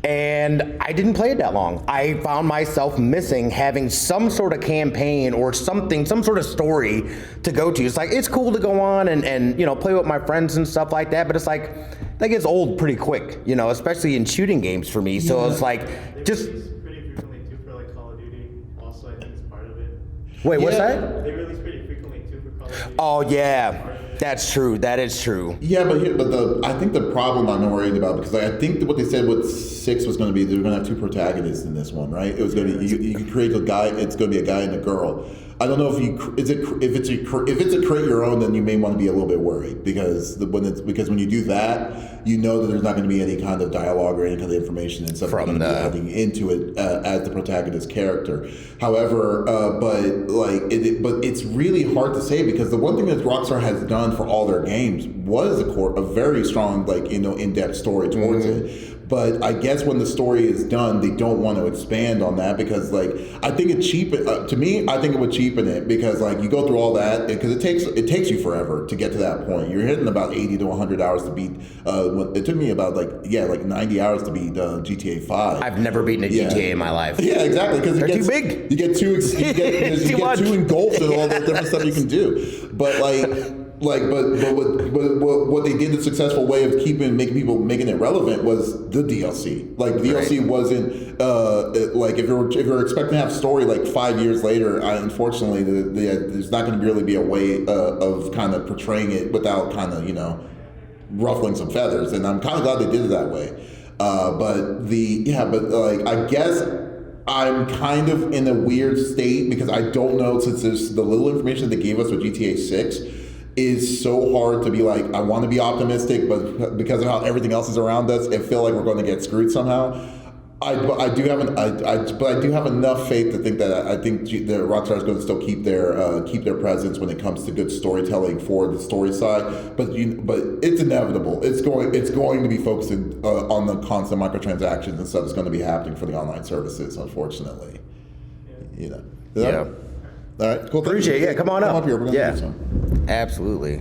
And I didn't play it that long. I found myself missing having some sort of campaign or something, some sort of story to go to. It's like, it's cool to go on and play with my friends and stuff like that, but it's like, that gets old pretty quick, especially in shooting games for me. So it's like, just... pretty frequently too for like Call of Duty. Also, I think it's part of it. Wait, what's that? They release pretty frequently too for Call of Duty. Oh yeah, that's true. That is true. Yeah, I think the problem I'm worried about, because I think that what they said with 6 was going to be they're going to have 2 protagonists in this one, right? It was going to be you can create a guy. It's going to be a guy and a girl. I don't know if it's a create your own, then you may want to be a little bit worried because when you do that, you know that there's not going to be any kind of dialogue or any kind of information and stuff from the adding into it as the protagonist character. However, but it's really hard to say, because the one thing that Rockstar has done for all their games was a very strong in-depth story towards it. But I guess when the story is done, they don't want to expand on that because, like, I think it to me, I think it would cheapen it because, like, you go through all that because it takes you forever to get to that point. You're hitting about 80 to 100 hours to beat. It took me about like 90 hours to beat GTA 5. I've never beaten a GTA in my life. Yeah, exactly. Because they're too big. You get too engulfed in all the different stuff you can do. But what they did, the successful way of making it relevant was the DLC. Like, the DLC wasn't like if you're expecting to have story like 5 years later, unfortunately there's not going to really be a way of kind of portraying it without kind of ruffling some feathers, and I'm kind of glad they did it that way. I guess I'm kind of in a weird state because I don't know, since there's the little information they gave us with GTA 6 is so hard to be like, I want to be optimistic, but because of how everything else is around us, I feel like we're going to get screwed somehow. I do have enough faith to think that I think the Rockstar is going to still keep their presence when it comes to good storytelling for the story side. But it's inevitable. It's going to be focusing on the constant microtransactions and stuff that's going to be happening for the online services, unfortunately. Yeah. All right, cool. Appreciate it. Yeah, come on up. Here. We're gonna do some. Absolutely.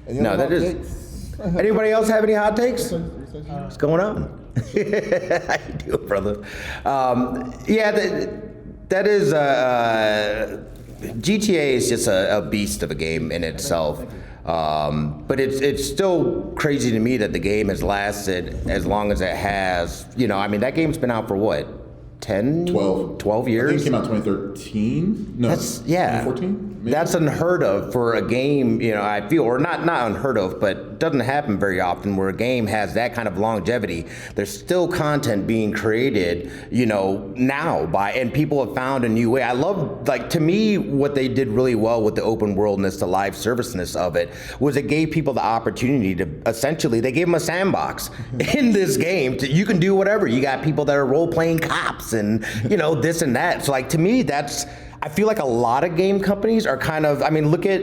That is. Anybody else have any hot takes? What's going on? How you doing, brother? That is. GTA is just a beast of a game in itself. But it's still crazy to me that the game has lasted as long as it has. That game's been out for what? 12 years? I think it came out 2013. No, 2014. Maybe? That's unheard of for a game, I feel, or not unheard of, but doesn't happen very often where a game has that kind of longevity. There's still content being created, now and people have found a new way. I love, to me, what they did really well with the open worldness, the live serviceness of it, was it gave people the opportunity to, essentially, they gave them a sandbox in this game. You can do whatever. You got people that are role-playing cops and, this and that. So, to me, I feel like a lot of game companies are kind of, look at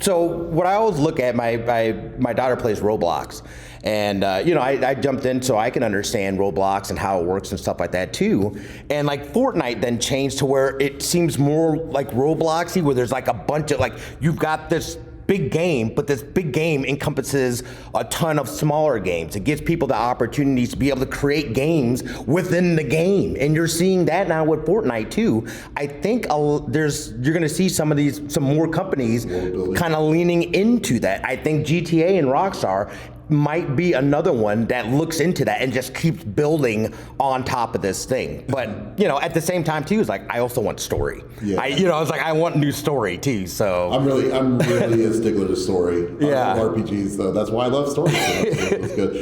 what I always look at, my daughter plays Roblox. And, I jumped in so I can understand Roblox and how it works and stuff like that too. And Fortnite then changed to where it seems more like Robloxy, where there's a bunch of, you've got this big game, but this big game encompasses a ton of smaller games. It gives people the opportunities to be able to create games within the game, and you're seeing that now with Fortnite too. I think you're going to see some more companies kind of leaning into that. I think GTA and Rockstar might be another one that looks into that and just keeps building on top of this thing. But at the same time too, it's I also want story. Yeah. I want new story too. So I'm really a stickler to story. Yeah. I love RPGs, though. That's why I love stories. That's good.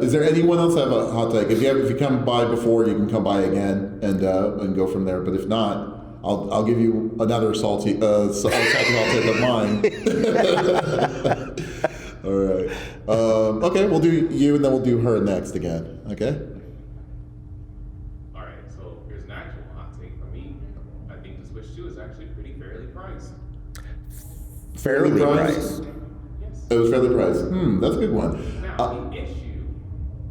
Is there anyone else have a hot take? If you come by before, you can come by again and go from there. But if not, I'll give you another salty hot take of mine. All right. Okay, we'll do you, and then we'll do her next again. Okay. All right. So here's an actual hot take for me. I think the Switch 2 is actually pretty fairly priced. fairly priced. Yes. It was fairly priced. That's a good one. Now the issue,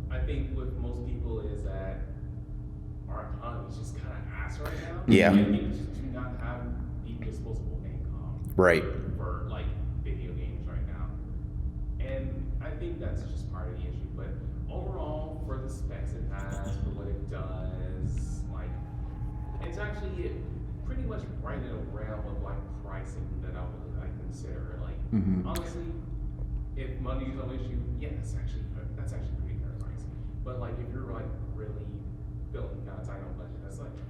I think, with most people is that our economy is just kind of ass right now. Yeah. And people just do not have the disposable income. Right. For video games right now. And I think that's just part of the issue. But overall, for the specs it has, for what it does, it's actually pretty much right in a realm of pricing that I would consider. Honestly, if money is no issue, yeah, that's actually pretty fair pricing. But if you're really feeling kind of tight on budget,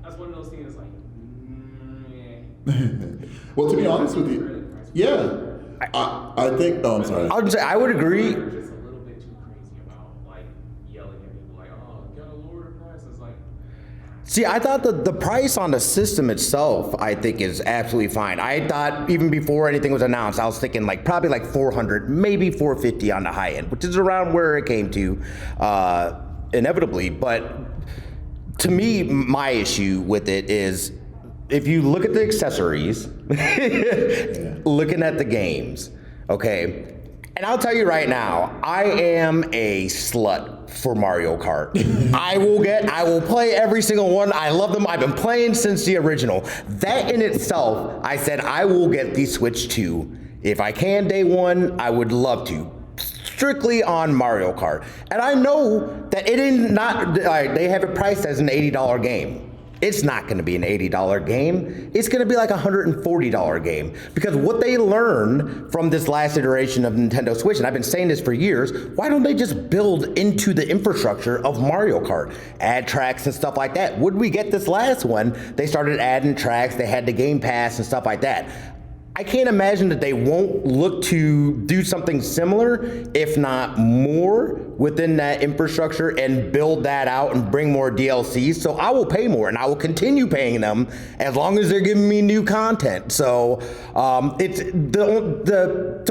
that's one of those things Well, to be honest with you, yeah. I think. Oh, I'm sorry. I would say I would agree. They're just a little bit too crazy about yelling at people oh, gotta lower the prices. See, I thought the price on the system itself, I think, is absolutely fine. I thought even before anything was announced, I was thinking probably 400, maybe 450 on the high end, which is around where it came to, inevitably. But to me, my issue with it is, if you look at the accessories, looking at the games, okay, And I'll tell you right now, I am a slut for Mario Kart. I will play every single one. I love them. I've been playing since the original. That in itself, I said I will get the Switch 2. If I can day one, I would love to. Strictly on Mario Kart. And I know that it is not, they have it priced as an $80 game. It's not going to be an $80 game. It's going to be like a $140 game. Because what they learned from this last iteration of Nintendo Switch, and I've been saying this for years, why don't they just build into the infrastructure of Mario Kart? Add tracks and stuff like that. Would we get this last one? They started adding tracks. They had the Game Pass and stuff like that. I can't imagine that they won't look to do something similar, if not more, within that infrastructure and build that out and bring more DLCs. So I will pay more and I will continue paying them as long as they're giving me new content. So so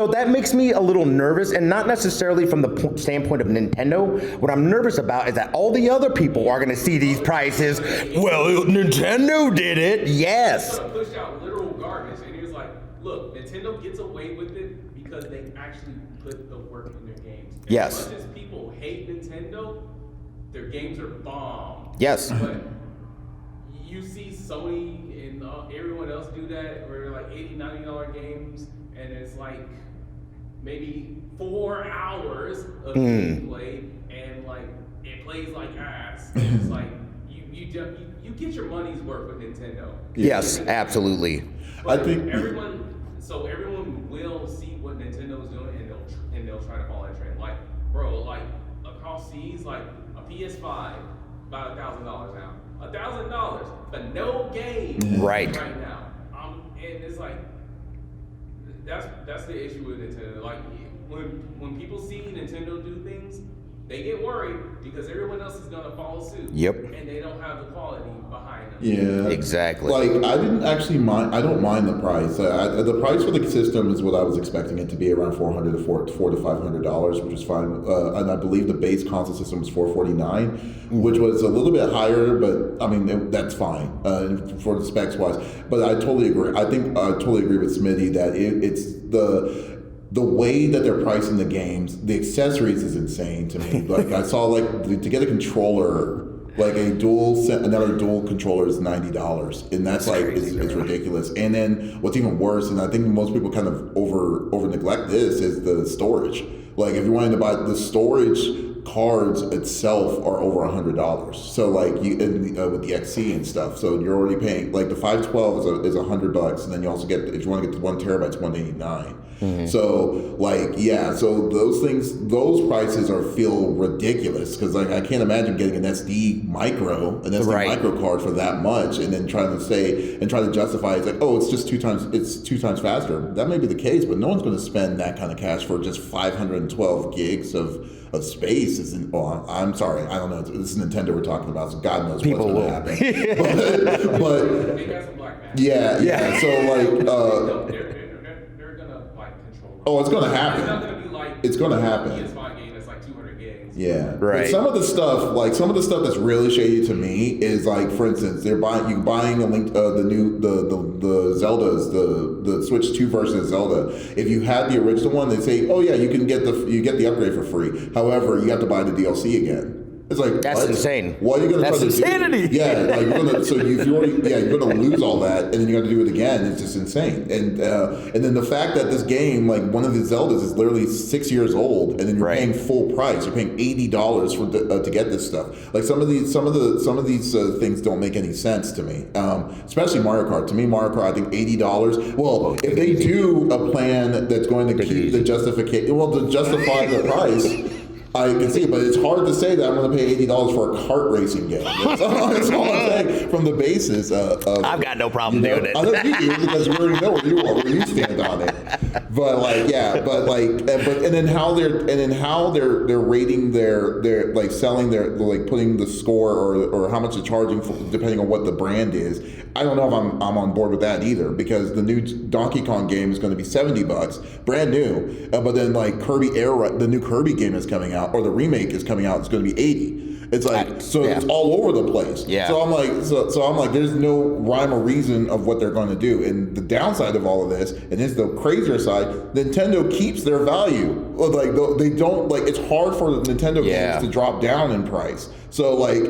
that makes me a little nervous, and not necessarily from the standpoint of Nintendo. What I'm nervous about is that all the other people are going to see these prices. Well, Nintendo did it. Yes. Push out literal garbage, and he was like, look, Nintendo gets away with it because they actually put the work in their games. And yes. As much as people hate Nintendo, their games are bomb. Yes. But you see Sony and everyone else do that, where they're like $80, $90 games, and it's like maybe 4 hours of gameplay, and like it plays like ass. And it's like you get your money's worth with Nintendo. Yes, absolutely. But I think everyone will see what Nintendo is doing, and they'll try to follow that trend. Like, bro, like across seas, like a PS5, about $1,000 now. $1,000, but no game right now. And it's like that's the issue with Nintendo. Like when people see Nintendo do things, they get worried because everyone else is gonna follow suit. Yep. And they don't have the quality behind them. Yeah. Exactly. Like, I didn't actually mind. I don't mind the price. The price for the system is what I was expecting it to be, around $400 to $500, which is fine. And I believe the base console system was $449, which was a little bit higher, but I mean that's fine for the specs wise. But I totally agree. I totally agree with Smitty that it's the way that they're pricing the games, the accessories is insane to me. Like I saw, like to get a controller, like another dual controller is $90, and that's like it's ridiculous. And then what's even worse, and I think most people kind of over neglect this, is the storage. Like if you're wanting to buy the storage, cards itself are over $100. So like with the XC and stuff, so you're already paying, like the 512 is $100, and then you also get, if you want to get the 1 terabyte, it's $189. So like so those prices feel ridiculous, because like I can't imagine getting an SD micro card for that much, and then trying to justify it's like, oh, it's just two times faster. That may be the case, but no one's going to spend that kind of cash for just 512 gigs of space. I'm sorry, I don't know. This is Nintendo we're talking about, so God knows what's going to happen. but They got some black magic. yeah. So like, they're gonna like control. oh, it's going to happen. It's not gonna be like it's going to happen. PS5 game that's like 200 gigs. Yeah, right. But some of the stuff that's really shady to me is like, for instance, you're buying a link, the Zeldas, the Switch 2 version of Zelda. If you had the original one, they say, oh yeah, you get the upgrade for free. However, you have to buy the DLC again. It's like, that's insane. What are you going to That's try to insanity. do? Yeah, like you're going to lose all that, and then you have to do it again. It's just insane. And then the fact that this game, like one of the Zeldas, is literally 6 years old, and then you're paying full price. You're paying $80 to get this stuff. Like some of these things don't make any sense to me. Especially Mario Kart. To me, Mario Kart, I think $80. Well, if they do a plan that's going to keep the justification, to justify the price. I can see, but it's hard to say that I'm going to pay $80 for a kart racing game. That's all I'm saying from the basis of. I've got no problem doing it. I know you do, because we already know where you stand on it. But like, and then how they're rating their like selling their, like putting the score or how much they're charging for, depending on what the brand is. I don't know if I'm on board with that either, because the new Donkey Kong game is going to be $70, brand new. But then like the new Kirby game is coming out. out, or the remake is coming out, it's going to be $80. It's like, so yeah. it's all over the place. Yeah. So I'm like, so I'm like, there's no rhyme or reason of what they're going to do. And the downside of all of this, and this is the crazier side, Nintendo keeps their value. Like they don't, like, it's hard for Nintendo games to drop down in price. So like,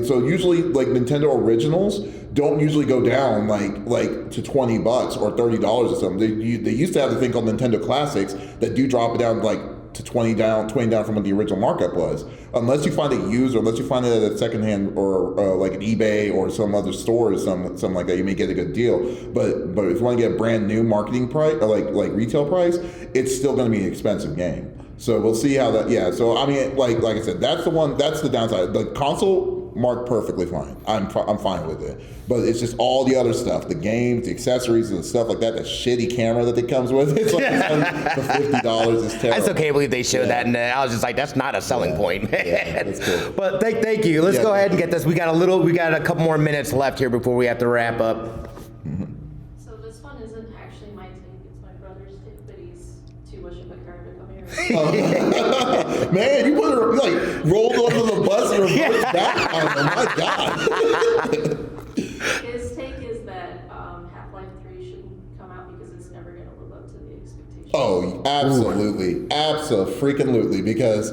so usually like Nintendo originals don't usually go down like to $20 or $30 or something. They used to have the thing called Nintendo Classics that do drop it down like to 20 down from what the original markup was. Unless you find it used, or unless you find it at a secondhand or like an eBay or some other store or something like that, you may get a good deal. But if you want to get a brand new marketing price or like retail price, it's still going to be an expensive game. So we'll see how that. Yeah. So I mean, like I said, that's the downside. The console marked perfectly fine. I'm fine with it. But it's just all the other stuff, the games, the accessories, and stuff like that. The shitty camera that it comes with. It's like the $50 is terrible. I still can't believe they showed that, and I was just like, that's not a selling point, man. Yeah, that's cool. But thank you. Let's go ahead and get this. We got a couple more minutes left here before we have to wrap up. So this one isn't actually my take, it's my brother's take, but he's too much of a card to come here. Man, you put her like rolled under the bus and reversed back on them. My God. His take is that Half-Life 3 shouldn't come out because it's never going to live up to the expectations. Oh, absolutely, absolutely, because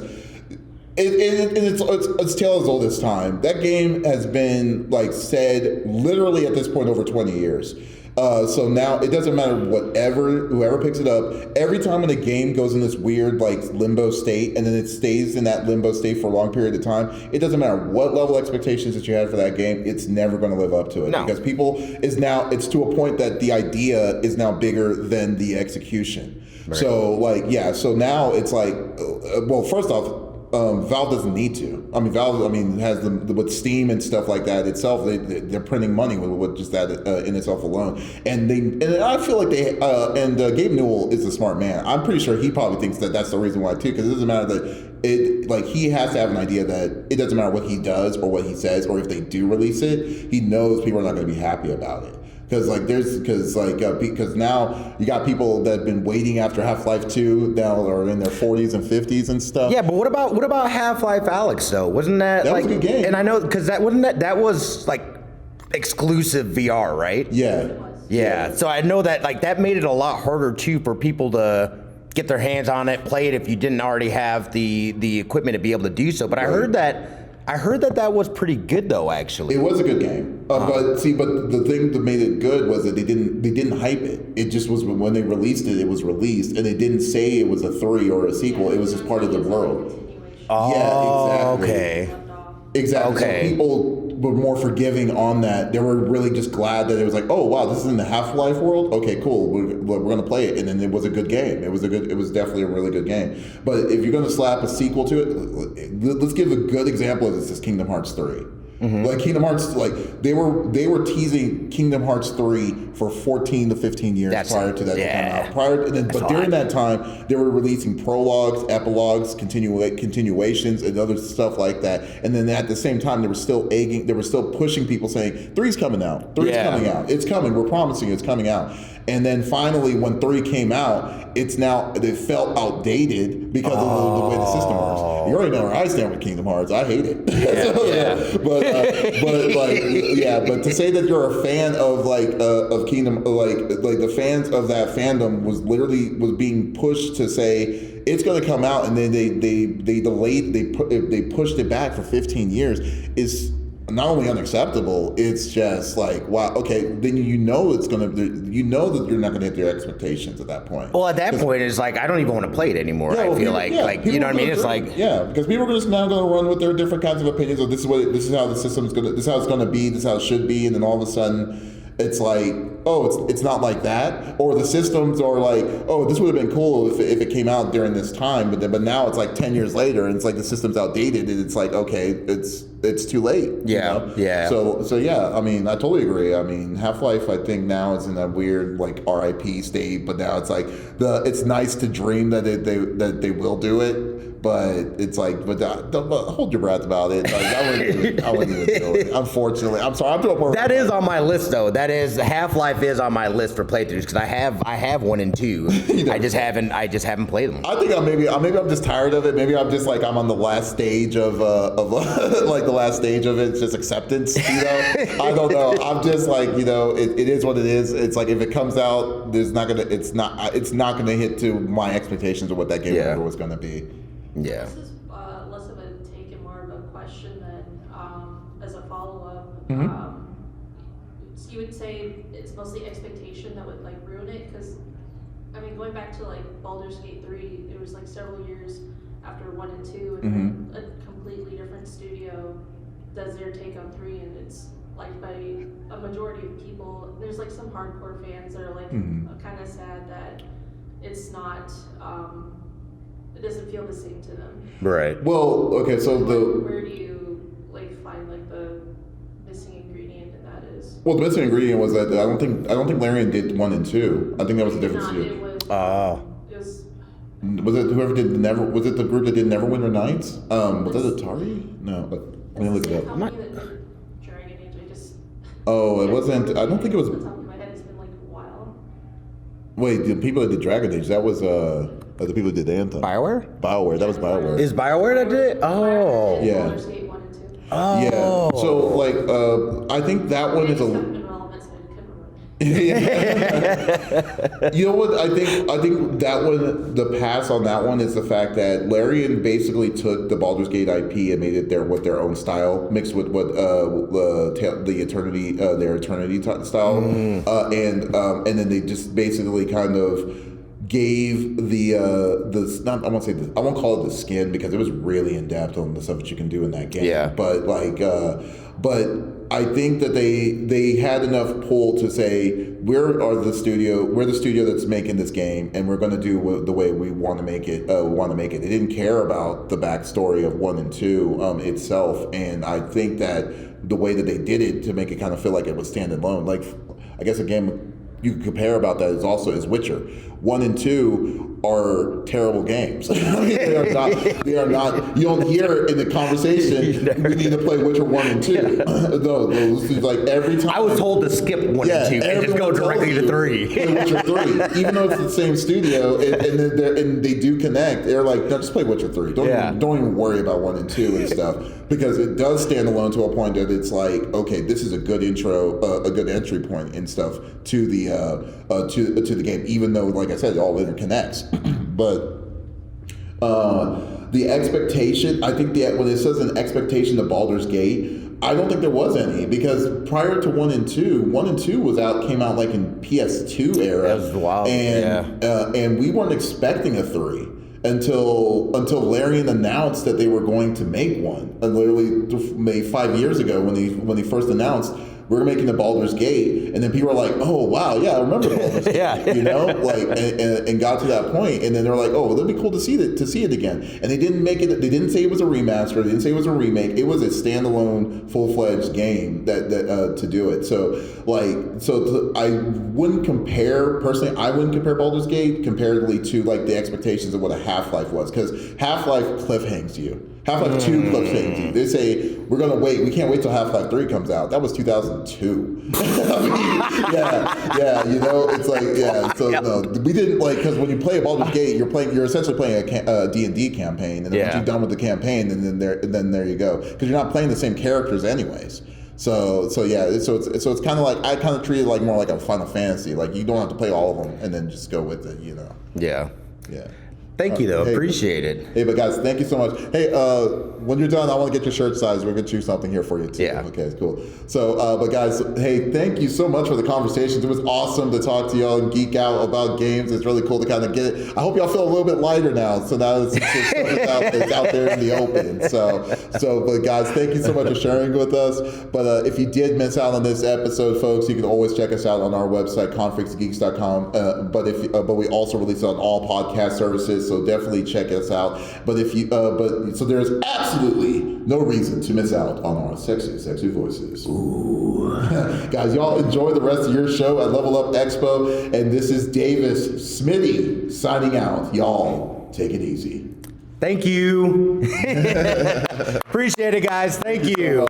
it's tale as old as time. That game has been like said literally at this point over 20 years. So now it doesn't matter whoever picks it up. Every time when a game goes in this weird like limbo state, and then it stays in that limbo state for a long period of time, it doesn't matter what level of expectations that you had for that game, it's never going to live up to it. No. Because it's to a point that the idea is now bigger than the execution. Right. So like, yeah, so now it's like, well, first off, Valve doesn't need to. I mean, Valve, has with Steam and stuff like that itself, they're printing money with just that in itself alone. And I feel like Gabe Newell is a smart man. I'm pretty sure he probably thinks that that's the reason why too, because it doesn't matter that he has to have an idea that it doesn't matter what he does or what he says, or if they do release it, he knows people are not going to be happy about it. Because now you got people that have been waiting after Half-Life 2 now are in their 40s and 50s and stuff. Yeah, but what about Half-Life Alyx though? Wasn't that was a good game? And I know because that was like exclusive VR, right? Yeah. Yeah. So I know that that made it a lot harder too for people to get their hands on it, play it if you didn't already have the equipment to be able to do so. But I heard that was pretty good though, actually. It was a good game, but the thing that made it good was that they didn't hype it. It just was when they released it, it was released, and they didn't say it was a 3 or a sequel. It was just part of the world. Oh, yeah, exactly. Okay. Exactly. Okay. So people were more forgiving on that. They were really just glad that it was like, oh wow, this is in the Half-Life world. Okay, cool. We're gonna play it, and then it was a good game. It was definitely a really good game. But if you're gonna slap a sequel to it, let's give a good example of this. Is Kingdom Hearts 3. Mm-hmm. Like Kingdom Hearts, like they were teasing Kingdom Hearts 3 for 14 to 15 years prior to that to come out. But during that time, they were releasing prologues, epilogues, continuations, and other stuff like that. And then at the same time, they were still pushing people saying 3's coming out, 3's coming out, it's coming. We're promising it's coming out. And then finally, when 3 came out, it felt outdated because of the way the system works. You already know where I stand with Kingdom Hearts. I hate it. But to say that you're a fan of of Kingdom, like the fans of that fandom was being pushed to say it's going to come out, and then they pushed it back for 15 years is not only unacceptable, it's just like, wow, okay, then that you're not gonna hit your expectations at that point. Well, at that point, it's like I don't even want to play it anymore. I feel like you know what I mean? It's like because people are just now gonna run with their different kinds of opinions of this is how the system's gonna, this is how it's gonna be, this is how it should be, and then all of a sudden it's like, oh, it's not like that, or the systems are like, oh, this would have been cool if it came out during this time, but now it's like 10 years later, and it's like the system's outdated, and it's like, okay, it's too late. Yeah, you know? yeah. So yeah, I mean, I totally agree. I mean, Half-Life, I think now is in a weird like RIP state, but now it's like it's nice to dream that they will do it. But it's like, but hold your breath about it. Like, I wouldn't even do it. Unfortunately, I'm sorry. I'm to a point. That is on my list, though. That is Half-Life Half-Life is on my list for playthroughs because I have 1 and 2. I just haven't played them. I think maybe I'm just tired of it. Maybe I'm just like I'm on the last stage of like the last stage of it. It's just acceptance. I don't know. I'm just like it is what it is. It's like if it comes out, it's not gonna hit to my expectations of what that game ever was gonna be. Yeah. This is less of a take and more of a question than as a follow-up. So you would say it's mostly expectation that would like ruin it? Because I mean, going back to like Baldur's Gate 3, it was like several years after 1 and 2, and then a completely different studio does their take on 3, and it's liked by a majority of people. There's like some hardcore fans that are like kind of sad that it's not. It doesn't feel the same to them. Right. Well, okay, so where do you like find like the missing ingredient in that is? Well, the missing ingredient was that I don't think Larian did 1 and 2. I think that was a different studio. It was it whoever did Never? Was it the group that did Neverwinter Nights? Was that Atari? No, but let me look it up. Dragon Age. Oh, it wasn't. I don't think it was. On top of my head, it's been like a while. Wait, the people that did Dragon Age, that was the people who did Anthem. BioWare, that was BioWare. Is BioWare that did it? Oh. Yeah. Baldur's Gate 1 and 2. Oh. Yeah. So like, I think that one is a. Yeah. You know what? I think that one, the pass on that one is the fact that Larian basically took the Baldur's Gate IP and made it with their own style, mixed with what the Eternity their Eternity style, and then they just basically kind of gave the not I won't call it the skin because it was really in depth on the stuff that you can do in that game. Yeah. But like but I think that they had enough pull to say we're the studio that's making this game and we're going to do the way we want to make it. They didn't care about the backstory of 1 and 2 itself, and I think that the way that they did it to make it kind of feel like it was standalone. Like I guess a game you could compare about that is Witcher. 1 and 2 are terrible games. I mean, they are not. You don't hear in the conversation. We need to play Witcher 1 and 2. No, like every time. I was told to skip 1 and 2 and just go directly to 3. Play Witcher 3, even though it's the same studio and they do connect. They're like, no, just play Witcher 3. Don't even worry about 1 and 2 and stuff because it does stand alone to a point that it's like, okay, this is a good intro, a good entry point and stuff to the game. Even though, like I said, it all interconnects. But the expectation, I think that when it says an expectation to Baldur's Gate, I don't think there was any because prior to 1 and 2 came out like in PS2 era. That was wild. And we weren't expecting a 3 until Larian announced that they were going to make one. And literally maybe 5 years ago when they first announced we're making the Baldur's Gate, and then people are like, "Oh wow, yeah, I remember Baldur's Gate." And got to that point, and then they're like, "Oh, that'd be cool to see it again." And they didn't make it. They didn't say it was a remaster. They didn't say it was a remake. It was a standalone, full-fledged game that to do it. I wouldn't compare personally. I wouldn't compare Baldur's Gate comparatively to like the expectations of what a Half-Life was, because Half-Life cliffhangs you. Half-Life 2 cliffhangs you. They say we're gonna wait. We can't wait till Half-Life 3 comes out. That was 2002. I mean, it's like So no, we didn't like because when you play a Baldur's Gate, you're essentially playing a D&D campaign, and then once you're done with the campaign, and then there you go, because you're not playing the same characters anyways. So it's kind of like I kind of treat it like more like a Final Fantasy. Like you don't have to play all of them and then just go with it. Yeah. Yeah. Thank you, though. Appreciate it. Hey, but guys, thank you so much. Hey, when you're done, I want to get your shirt size. We'll get you something here for you, too. Yeah. Okay, cool. So, but guys, hey, thank you so much for the conversations. It was awesome to talk to y'all and geek out about games. It's really cool to kind of get it. I hope y'all feel a little bit lighter now. So now it's out there in the open. But guys, thank you so much for sharing with us. But if you did miss out on this episode, folks, you can always check us out on our website, confixgeeks.com. But we also release it on all podcast services. So definitely check us out. But so there's absolutely no reason to miss out on our sexy voices. Ooh. Guys, y'all enjoy the rest of your show at LVLUp Expo. And this is Davis Smitty signing out. Y'all take it easy. Thank you. Appreciate it, guys. Thank you.